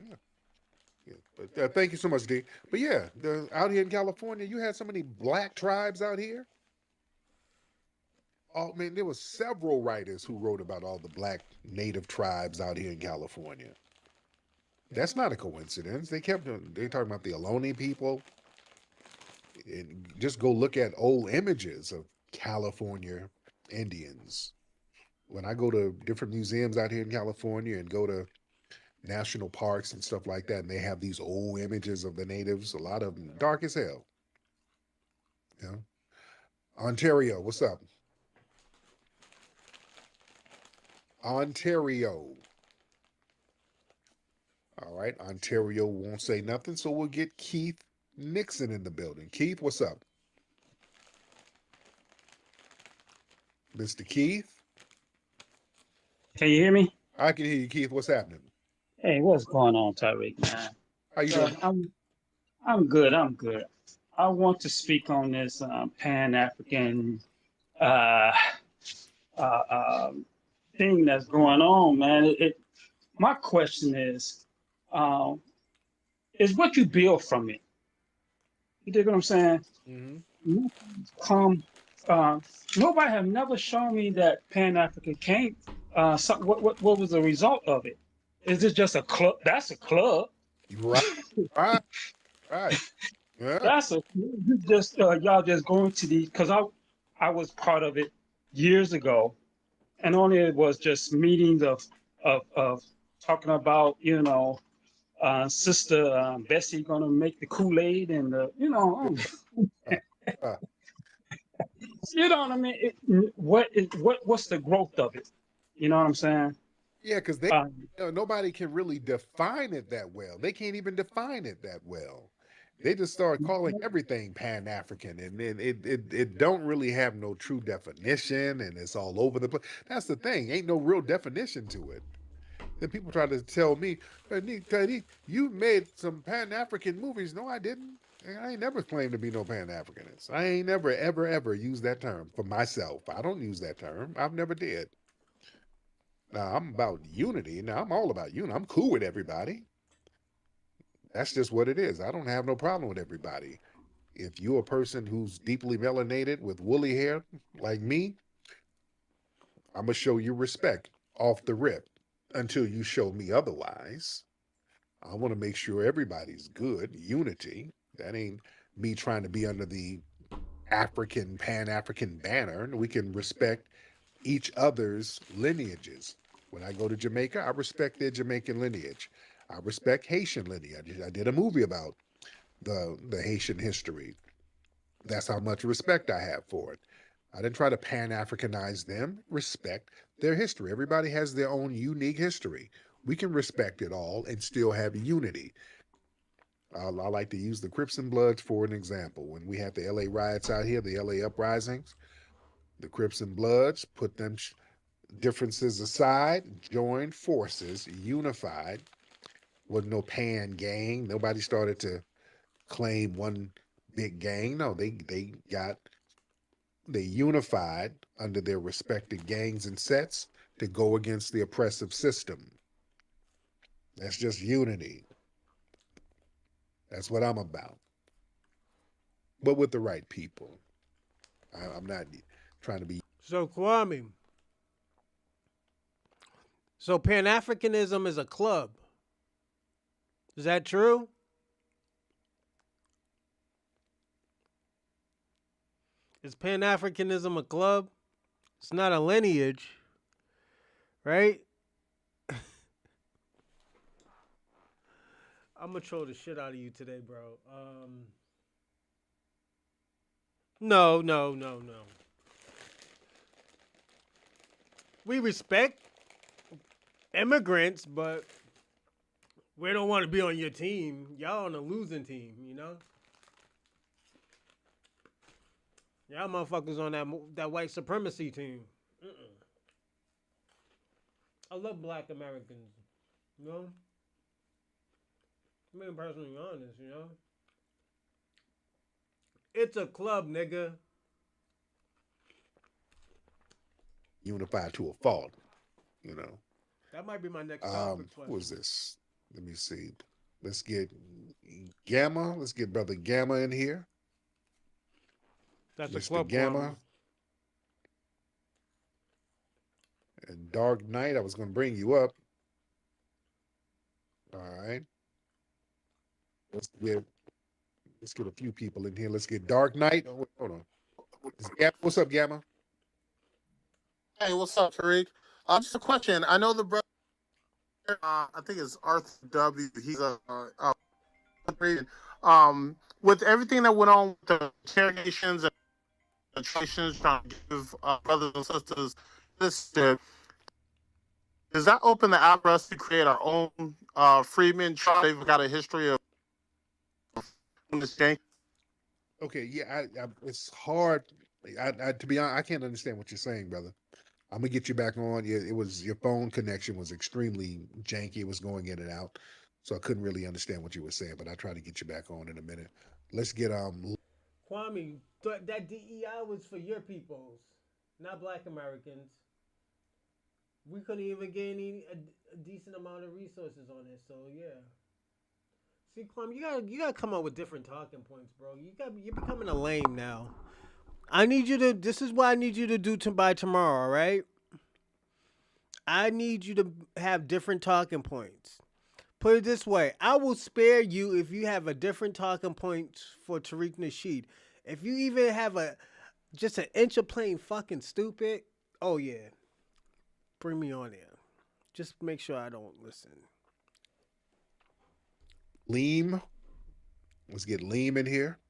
Yeah. Yeah. But thank you so much, D. But yeah, out here in California, you had so many black tribes out here. Oh man, there was several writers who wrote about all the black native tribes out here in California. That's not a coincidence. They talking about the Ohlone people, and just go look at old images of California Indians. When I go to different museums out here in California and go to national parks and stuff like that, and they have these old images of the natives, a lot of them dark as hell. You know, Ontario, what's up? Ontario. All right, Ontario won't say nothing, so we'll get Keith Nixon in the building. Keith, what's up? Mr. Keith? Can you hear me? I can hear you, Keith. What's happening? Hey, what's going on, Tyreek, man? How you doing? I'm good. I'm good. I want to speak on this Pan African uh, uh, um, thing that's going on, man. My question um, is what you build from it. You dig what I'm saying? Mm-hmm. Come, uh, nobody have never shown me that Pan African came. What was the result of it? Is it just a club? That's a club. Right, right, right. Yeah. That's a you just y'all just going to the because I was part of it years ago, and only it was just meetings of talking about Sister Bessie gonna make the Kool-Aid and Uh, you know what I mean. What's the growth of it? You know what I'm saying? yeah, because Um, nobody can really define it that well. They can't even define it that well. They just start calling everything Pan African, and then it don't really have no true definition, and it's all over the place. That's the thing. Ain't no real definition to it. Then people try to tell me, Nick, you made some Pan African movies. No, I didn't. I ain't never claimed to be no Pan Africanist. I ain't never, ever, ever used that term for myself. I don't use that term. I've never did. Now, I'm about unity. Now, I'm all about unity. I'm cool with everybody. That's just what it is. I don't have no problem with everybody. If you're a person who's deeply melanated with woolly hair like me, I'm going to show you respect off the rip until you show me otherwise. I want to make sure everybody's good, unity. That ain't me trying to be under the Pan African banner. We can respect each other's lineages. When I go to Jamaica, I respect their Jamaican lineage. I respect Haitian lineage. I did a movie about the Haitian history. That's how much respect I have for it. I didn't try to Pan Africanize them. Respect their history. Everybody has their own unique history. We can respect it all and still have unity. I like to use the Crips and Bloods for an example. When we had the LA riots out here, the LA uprisings, the Crips and Bloods put them differences aside, joined forces, unified. Wasn't no pan gang. Nobody started to claim one big gang. No, they unified under their respective gangs and sets to go against the oppressive system. That's just unity. That's what I'm about. But with the right people. I'm not trying to be. So Kwame, so Pan Africanism is a club. Is that true? Is Pan Africanism a club? It's not a lineage, right? I'm gonna troll the shit out of you today, bro. No. We respect immigrants, but we don't want to be on your team. Y'all on a losing team, you know? Y'all motherfuckers on that white supremacy team. I love black Americans, you know? I'm being personally honest, you know? It's a club, nigga. Unified to a fault, you know. That might be my next topic question. What was this? Let me see. Let's get Gamma. Let's get Brother Gamma in here. That's Mr. a club Gamma. Kwame. And Dark Knight, I was going to bring you up. All right. Let's get a few people in here. Let's get Dark Knight. Oh, hold on. What's up, Gamma? Hey, what's up, Tariq? Just a question. I know the brother, I think it's Arthur W. He's with everything that went on with the interrogations and the translations trying to give brothers and sisters this, does that open the app for us to create our own Freedmen tribe? They've got a history of this gang. Okay, yeah, it's hard. To be honest, I can't understand what you're saying, brother. I'm gonna get you back on. Yeah, it was your phone connection was extremely janky. It was going in and out, so I couldn't really understand what you were saying. But I try to get you back on in a minute. Let's get Kwame, that DEI was for your peoples, not black Americans. We couldn't even gain a decent amount of resources on it, so yeah. See, Kwame, you gotta come up with different talking points, bro. You're becoming a lame now. I need you to. This is what I need you to do by tomorrow. All right. I need you to have different talking points. Put it this way: I will spare you if you have a different talking point for Tariq Nasheed. If you even have just an inch of plain fucking stupid, oh yeah, bring me on there. Just make sure I don't listen. Leem. Let's get Leem in here.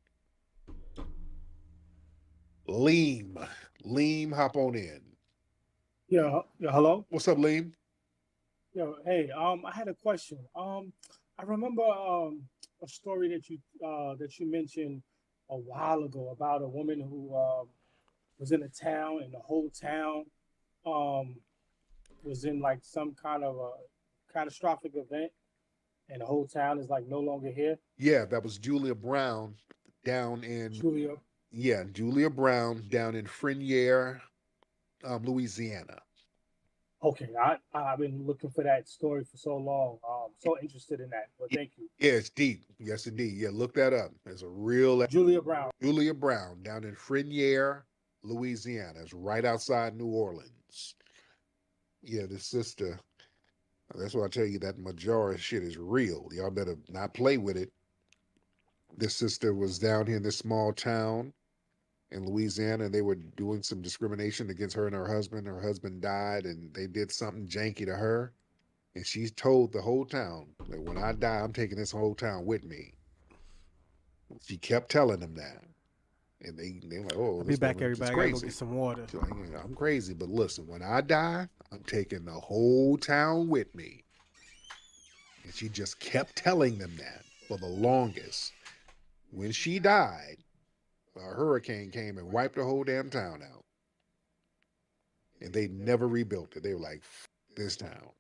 Leem, hop on in. Yeah, hello. What's up, Leem? Yo, hey, I had a question. I remember a story that you mentioned a while ago about a woman who was in a town and the whole town um was in like some kind of a catastrophic event and the whole town is like no longer here. Yeah, that was Julia Brown down in Julia Brown down in Frenier, Louisiana. Okay, I've been looking for that story for so long. So interested in that. But thank you. Yeah, it's deep. Yes, indeed. Yeah, look that up. There's a real Julia Brown. Julia Brown down in Frenier, Louisiana. It's right outside New Orleans. Yeah, the sister. That's why I tell you that majority shit is real. Y'all better not play with it. This sister was down here in this small town in Louisiana, and they were doing some discrimination against her and her husband. Her husband died, and they did something janky to her. And she told the whole town that when I die, I'm taking this whole town with me. She kept telling them that. And they were like, oh, I'll be this back, woman is everybody. I gotta go crazy. get some water. She's like, yeah, I'm crazy, but listen, when I die, I'm taking the whole town with me. And she just kept telling them that for the longest. When she died, a hurricane came and wiped the whole damn town out. And they never rebuilt it. They were like, this town.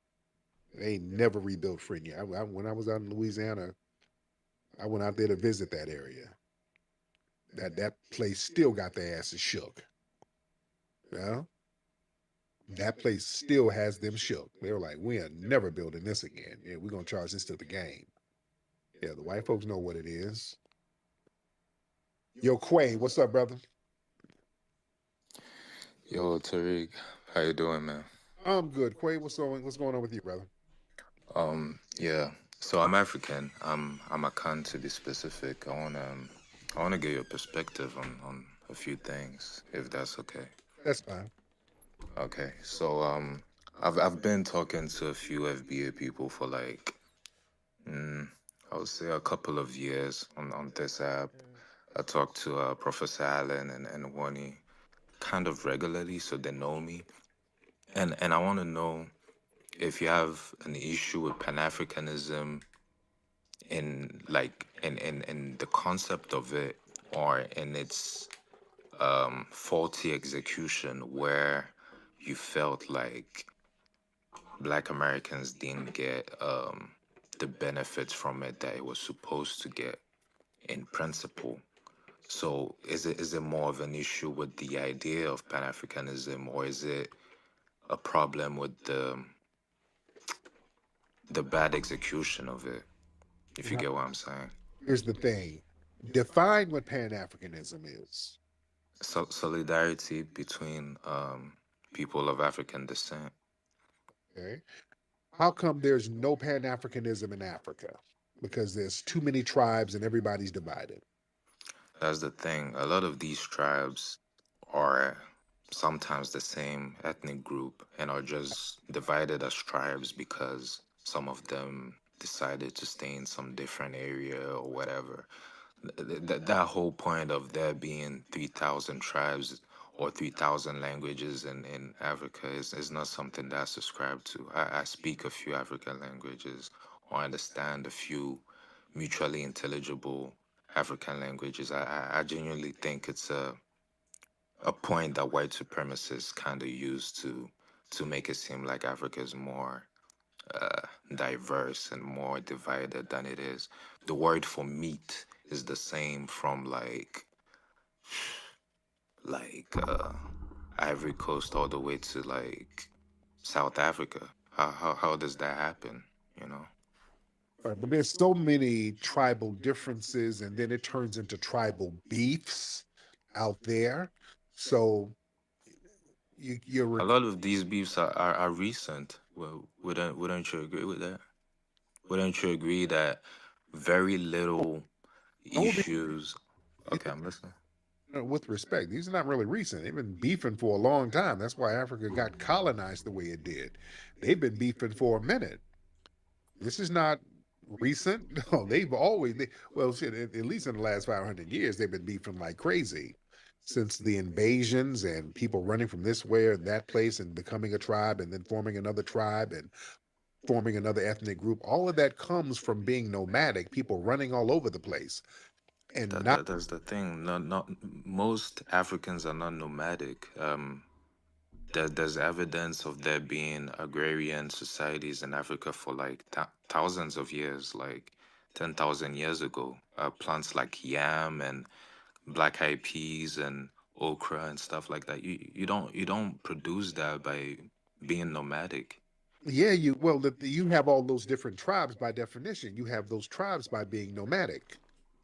They never rebuilt Freenya. When I was out in Louisiana, I went out there to visit that area. That place still got their asses shook. Yeah, that place still has them shook. They were like, we are never building this again. Yeah, we're gonna charge this to the game. Yeah, the white folks know what it is. Yo, Quay, what's up, brother? Yo, Tariq, how you doing, man? I'm good. Quay, what's going on with you, brother? Yeah. So I'm African. I'm a Khan to be specific. I wanna get your perspective on a few things, if that's okay. That's fine. Okay. So I've been talking to a few FBA people for like I would say a couple of years on this app. I talk to Professor Allen and Wani kind of regularly, so they know me. And I want to know if you have an issue with Pan Africanism in the concept of it or in its faulty execution where you felt like Black Americans didn't get the benefits from it that it was supposed to get in principle. So is it more of an issue with the idea of Pan Africanism, or is it a problem with the bad execution of it? If you Now, get what I'm saying. here's the thing. Define what Pan-Africanism is. Solidarity between people of African descent. Okay. How come there's no Pan-Africanism in Africa? Because there's too many tribes and everybody's divided. That's the thing. A lot of these tribes are sometimes the same ethnic group and are just divided as tribes because some of them decided to stay in some different area or whatever. That whole point of there being 3,000 tribes or 3,000 languages in Africa is not something that I subscribe to. I speak a few African languages or understand a few mutually intelligible African languages. I genuinely think it's a point that white supremacists kind of use to make it seem like Africa is more diverse and more divided than it is. The word for meat is the same from like Ivory Coast all the way to like South Africa. How does that happen? You know? Right, but there's so many tribal differences, and then it turns into tribal beefs out there. So you're A lot of these beefs are recent. Well, wouldn't you agree with that? Wouldn't you agree that very little don't be issues? Okay, I'm listening. with respect. These are not really recent. They've been beefing for a long time. That's why Africa got colonized the way it did. They've been beefing for a minute. This is not recent. No, well, shit, at least in the last 500 years, they've been beefing like crazy since the invasions and people running from this way or that place and becoming a tribe and then forming another tribe and forming another ethnic group. All of that comes from being nomadic, people running all over the place and not. That's the thing. Not most Africans are not nomadic. There's evidence of there being agrarian societies in Africa for like thousands of years, like 10,000 years ago. Plants like yam and black eyed peas and okra and stuff like that. You don't produce that being nomadic. Yeah, you have all those different tribes by definition. You have those tribes by being nomadic.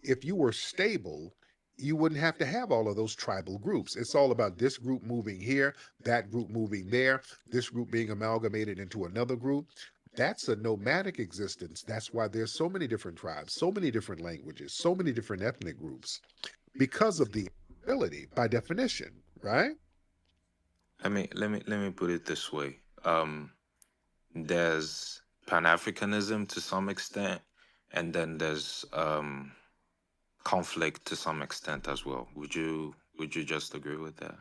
If you were stable, you wouldn't have to have all of those tribal groups. It's all about this group moving here, that group moving there, this group being amalgamated into another group. That's a nomadic existence. That's why there's so many different tribes, so many different languages, so many different ethnic groups because of the ability by definition, right? I mean, let me put it this way. There's Pan-Africanism to some extent, and then there's conflict to some extent as well. Would you just agree with that?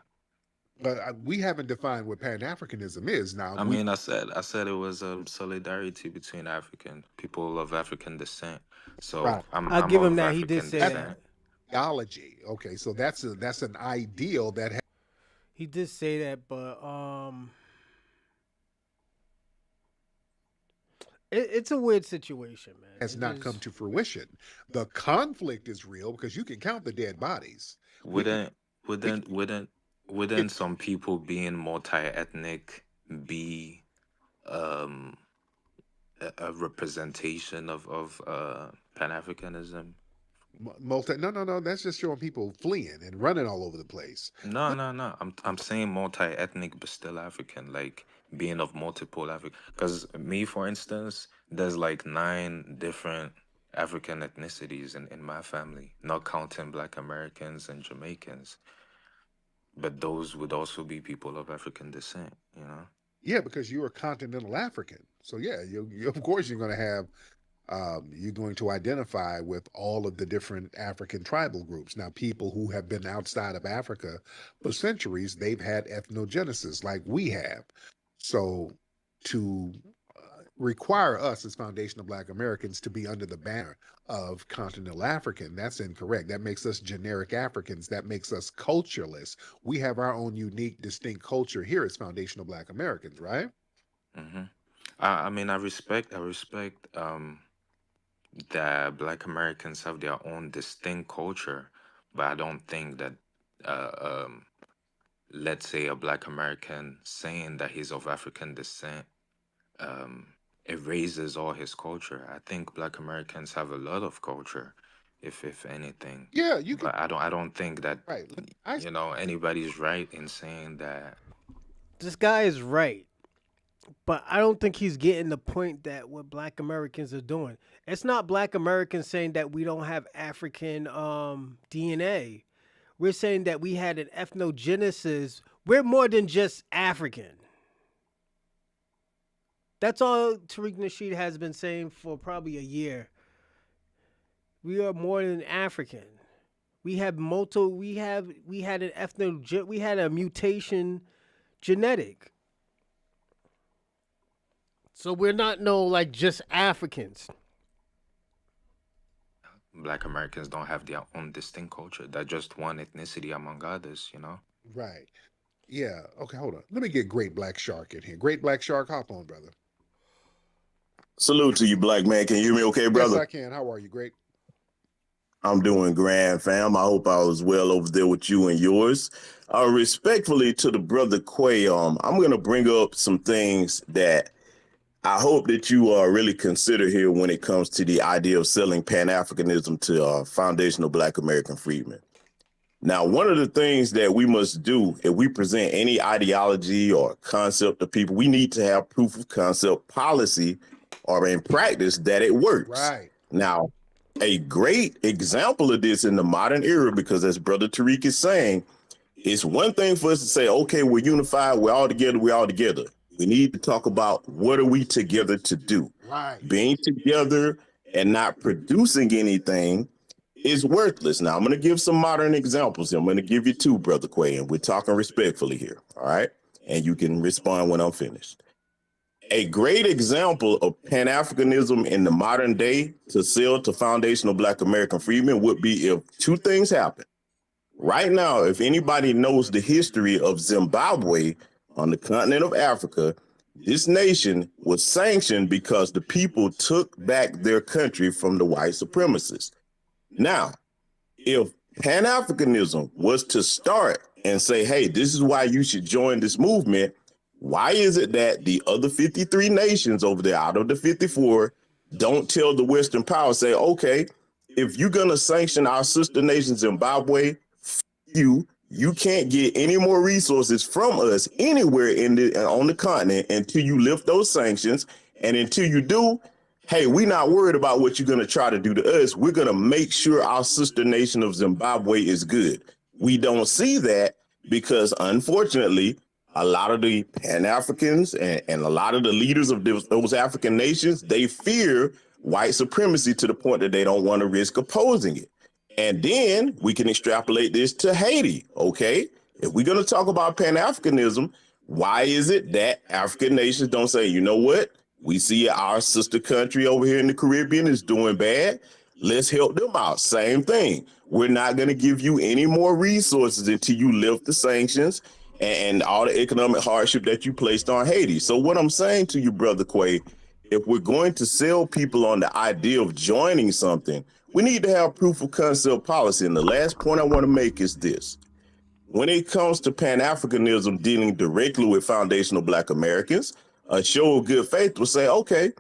But we haven't defined what Pan Africanism is. Now, I mean, I said it was solidarity between African people of African descent. So right. I'll I'm give him of that. He did African say descent. that. Theology. Okay, so that's an ideal that He did say that, but it's a weird situation, man. has not come to fruition. The conflict is real because you can count the dead bodies. Wouldn't wouldn't some people being multi-ethnic be um a representation of Pan-Africanism? No. That's just showing people fleeing and running all over the place. No. I'm saying multi-ethnic but still African, like being of multiple African. Because me, for instance, there's like 9 different African ethnicities in my family, not counting Black Americans and Jamaicans. But those would also be people of African descent, you know? Yeah, because you're a continental African. So yeah, of course you're going to have you're going to identify with all of the different African tribal groups. Now, people who have been outside of Africa for centuries, they've had ethnogenesis like we have. So, to require us as foundational Black Americans to be under the banner of continental African, that's incorrect. That makes us generic Africans. That makes us cultureless. We have our own unique, distinct culture here as foundational Black Americans, right? hmm I mean, I respect that Black Americans have their own distinct culture, but I don't think that, uh, um, let's say, a Black American saying that he's of African descent um, erases all his culture. I think Black Americans have a lot of culture, if anything. Yeah, you can. But I don't think that Right. I anybody's right in saying that. This guy is right, but I don't think he's getting the point that what Black Americans are doing. It's not Black Americans saying that we don't have African DNA. We're saying that we had an ethnogenesis. We're more than just African. That's all Tariq Nasheed has been saying for probably a year. We are more than African. We have we had we had a mutation genetic. So we're not like just Africans. Black Americans don't have their own distinct culture. They're just one ethnicity among others, you know? right. Yeah. Okay, hold on. Let me get Great Black Shark in here. Great Black Shark, hop on, brother. Salute to you, black man. Can you hear me okay, Yes, brother? I can. How are you? Great. I'm doing grand, fam. I hope I was well over there with you and yours. Respectfully to the brother Quay, I'm going to bring up some things that I hope that you really consider here when it comes to the idea of selling Pan-Africanism to foundational Black American freedmen. Now, one of the things that we must do if we present any ideology or concept to people, we need to have proof of concept policy or in practice that it works. Right. Now, a great example of this in the modern era, because as Brother Tariq is saying, it's one thing for us to say, okay, we're unified, we're all together, we're all together. We need to talk about what are we together to do. Right. Being together and not producing anything is worthless. Now, I'm going to give some modern examples. I'm going to give you 2, Brother Quay, and we're talking respectfully here, all right? And you can respond when I'm finished. A great example of Pan-Africanism in the modern day to sell to foundational Black American freedmen would be if 2 things happen. Right now, if anybody knows the history of Zimbabwe on the continent of Africa, this nation was sanctioned because the people took back their country from the white supremacists. Now, if Pan-Africanism was to start and say, hey, this is why you should join this movement, Why is it that the other 53 nations over there out of the 54 don't tell the Western powers, say, okay, if you're going to sanction our sister nation Zimbabwe, you can't get any more resources from us anywhere on the continent until you lift those sanctions. And until you do, hey, we're not worried about what you're going to try to do to us. We're going to make sure our sister nation of Zimbabwe is good. We don't see that because, unfortunately, a lot of the Pan-Africans and a lot of the leaders of those African nations, they fear white supremacy to the point that they don't want to risk opposing it. And then we can extrapolate this to Haiti, okay? If we're going to talk about Pan-Africanism, why is it that African nations don't say, you know what? We see our sister country over here in the Caribbean is doing bad. Let's help them out. Same thing. We're not going to give you any more resources until you lift the sanctions and all the economic hardship that you placed on Haiti. So what I'm saying to you, Brother Quay, if we're going to sell people on the idea of joining something, we need to have proof of concept policy. And the last point I want to make is this. When it comes to Pan-Africanism dealing directly with foundational Black Americans, a show of good faith will say, okay,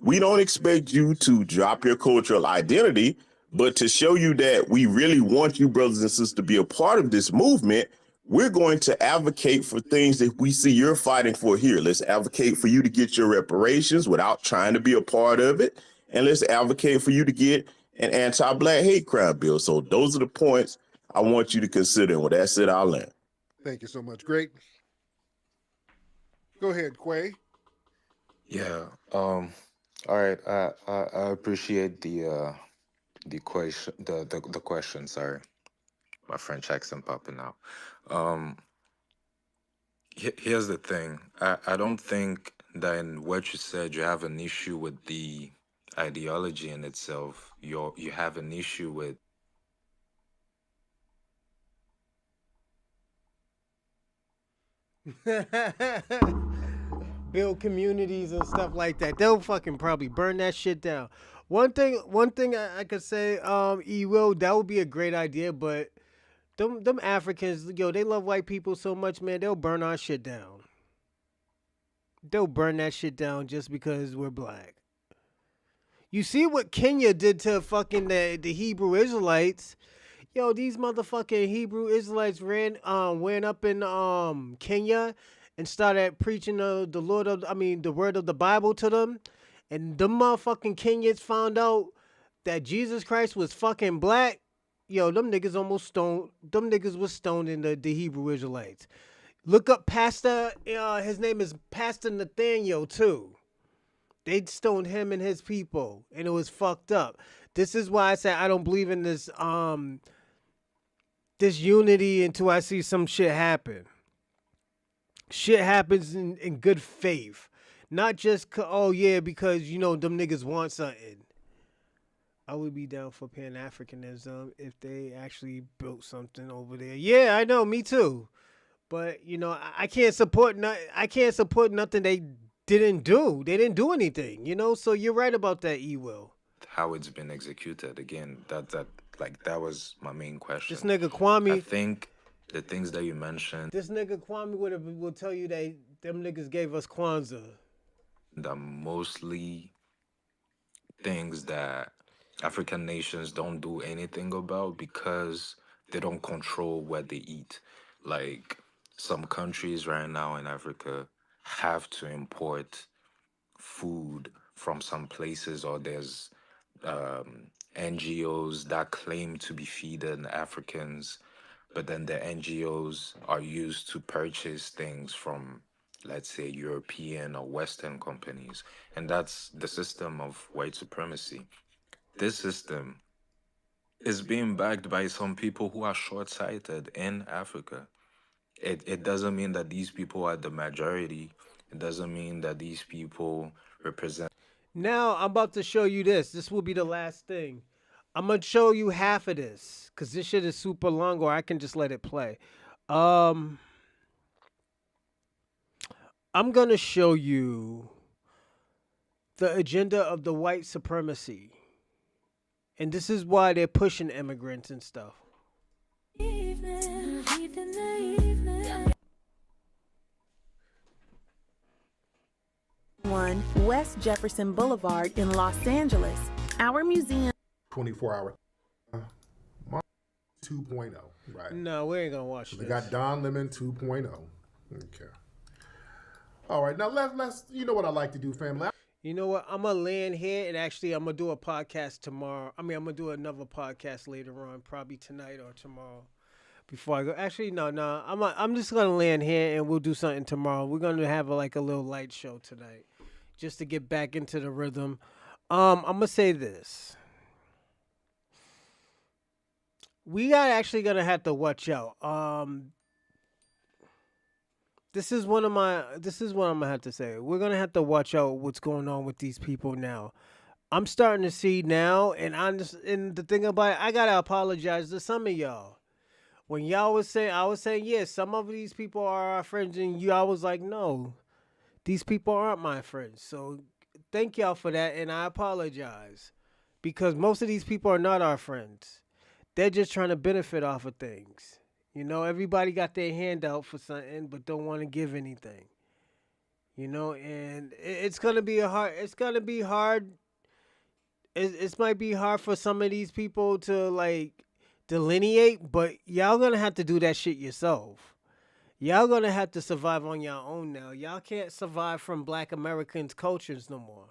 we don't expect you to drop your cultural identity, but to show you that we really want you, brothers and sisters, to be a part of this movement, we're going to advocate for things that we see you're fighting for here. Let's advocate for you to get your reparations without trying to be a part of it. And let's advocate for you to get an anti-Black hate crime bill. So those are the points I want you to consider. And with that said, I'll land. Thank you so much. Great. Go ahead, Quay. Yeah. All right. I appreciate the question. The question. Sorry, my French accent popping out. Here's the thing. I don't think that in what you said you have an issue with the ideology in itself. You have an issue with build communities and stuff like that. They'll fucking probably burn that shit down. One thing I could say, Will, that would be a great idea, but them Africans, yo, they love white people so much, man, they'll burn our shit down. They'll burn that shit down just because we're black. You see what Kenya did to fucking the Hebrew Israelites. Yo, these motherfucking Hebrew Israelites went up in Kenya and started preaching the word of the Bible to them. And the motherfucking Kenyans found out that Jesus Christ was fucking black. Yo, them niggas almost stoned. Them niggas was stoning the Hebrew Israelites. Look up Pastor, his name is Pastor Nathaniel too. They stoned him and his people, and it was fucked up. This is why I say I don't believe in this this unity until I see some shit happen. Shit happens in good faith. Not just, because, them niggas want something. I would be down for Pan-Africanism if they actually built something over there. Yeah, I know, me too. But, I can't support nothing they didn't do. They didn't do anything, So you're right about that, E-Will. how it's been executed. Again, that was my main question. This nigga Kwame. I think the things that you mentioned. This nigga Kwame will tell you that them niggas gave us Kwanzaa. That mostly things that African nations don't do anything about because they don't control what they eat. Like some countries right now in Africa have to import food from some places, or there's NGOs that claim to be feeding Africans, but then the NGOs are used to purchase things from, let's say, European or Western companies. And that's the system of white supremacy. This system is being backed by some people who are short-sighted in Africa. It doesn't mean that these people are the majority. It doesn't mean that these people represent. Now I'm about to show you this. This will be the last thing. I'm gonna show you half of this because this shit is super long, or I can just let it play. I'm gonna show you the agenda of the white supremacy, and this is why they're pushing immigrants and stuff. 121 West Jefferson Boulevard in Los Angeles. Our museum 24-hour 2.0, right? No, we ain't gonna watch So this. they got Don Lemon 2.0. Okay. All right, now let's. You know what I like to do, family. You know what? I'm gonna land here, and actually, I'm gonna do a podcast tomorrow. I'm gonna do another podcast later on, probably tonight or tomorrow. Before I go, actually, no. I'm just gonna land here, and we'll do something tomorrow. We're gonna have a little light show tonight, just to get back into the rhythm. I'm gonna say this. We are actually gonna have to watch out. This is what I'm gonna have to say. We're gonna have to watch out what's going on with these people now. I'm starting to see now, and the thing about it, I gotta apologize to some of y'all. When y'all was saying, I was saying, yes, some of these people are our friends, and y'all was like, no, these people aren't my friends. So thank y'all for that, and I apologize because most of these people are not our friends. They're just trying to benefit off of things. You know, everybody got their hand out for something, but don't want to give anything. You know, and it's gonna be It's gonna be hard. It might be hard for some of these people to delineate, but y'all gonna have to do that shit yourself. Y'all gonna have to survive on your own now. Y'all can't survive from Black Americans' cultures no more.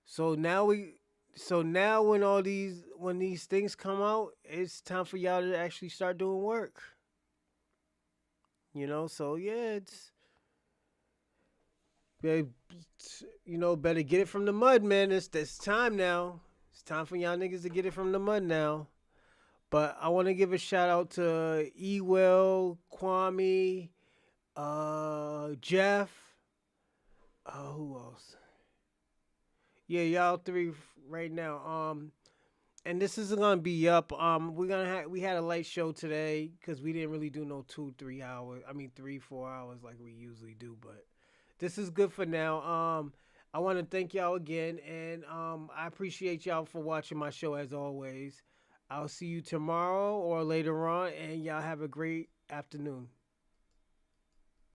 So now when these things come out, it's time for y'all to actually start doing work. You know, so yeah, better get it from the mud, man. It's time now. It's time for y'all niggas to get it from the mud now. But I want to give a shout out to Ewell, Kwame, Jeff. Who else? Yeah, y'all three right now. And this isn't gonna be up. We had a late show today because we didn't really do no 2-3 hours. 3-4 hours like we usually do. But this is good for now. I want to thank y'all again, and I appreciate y'all for watching my show as always. I'll see you tomorrow or later on, and y'all have a great afternoon.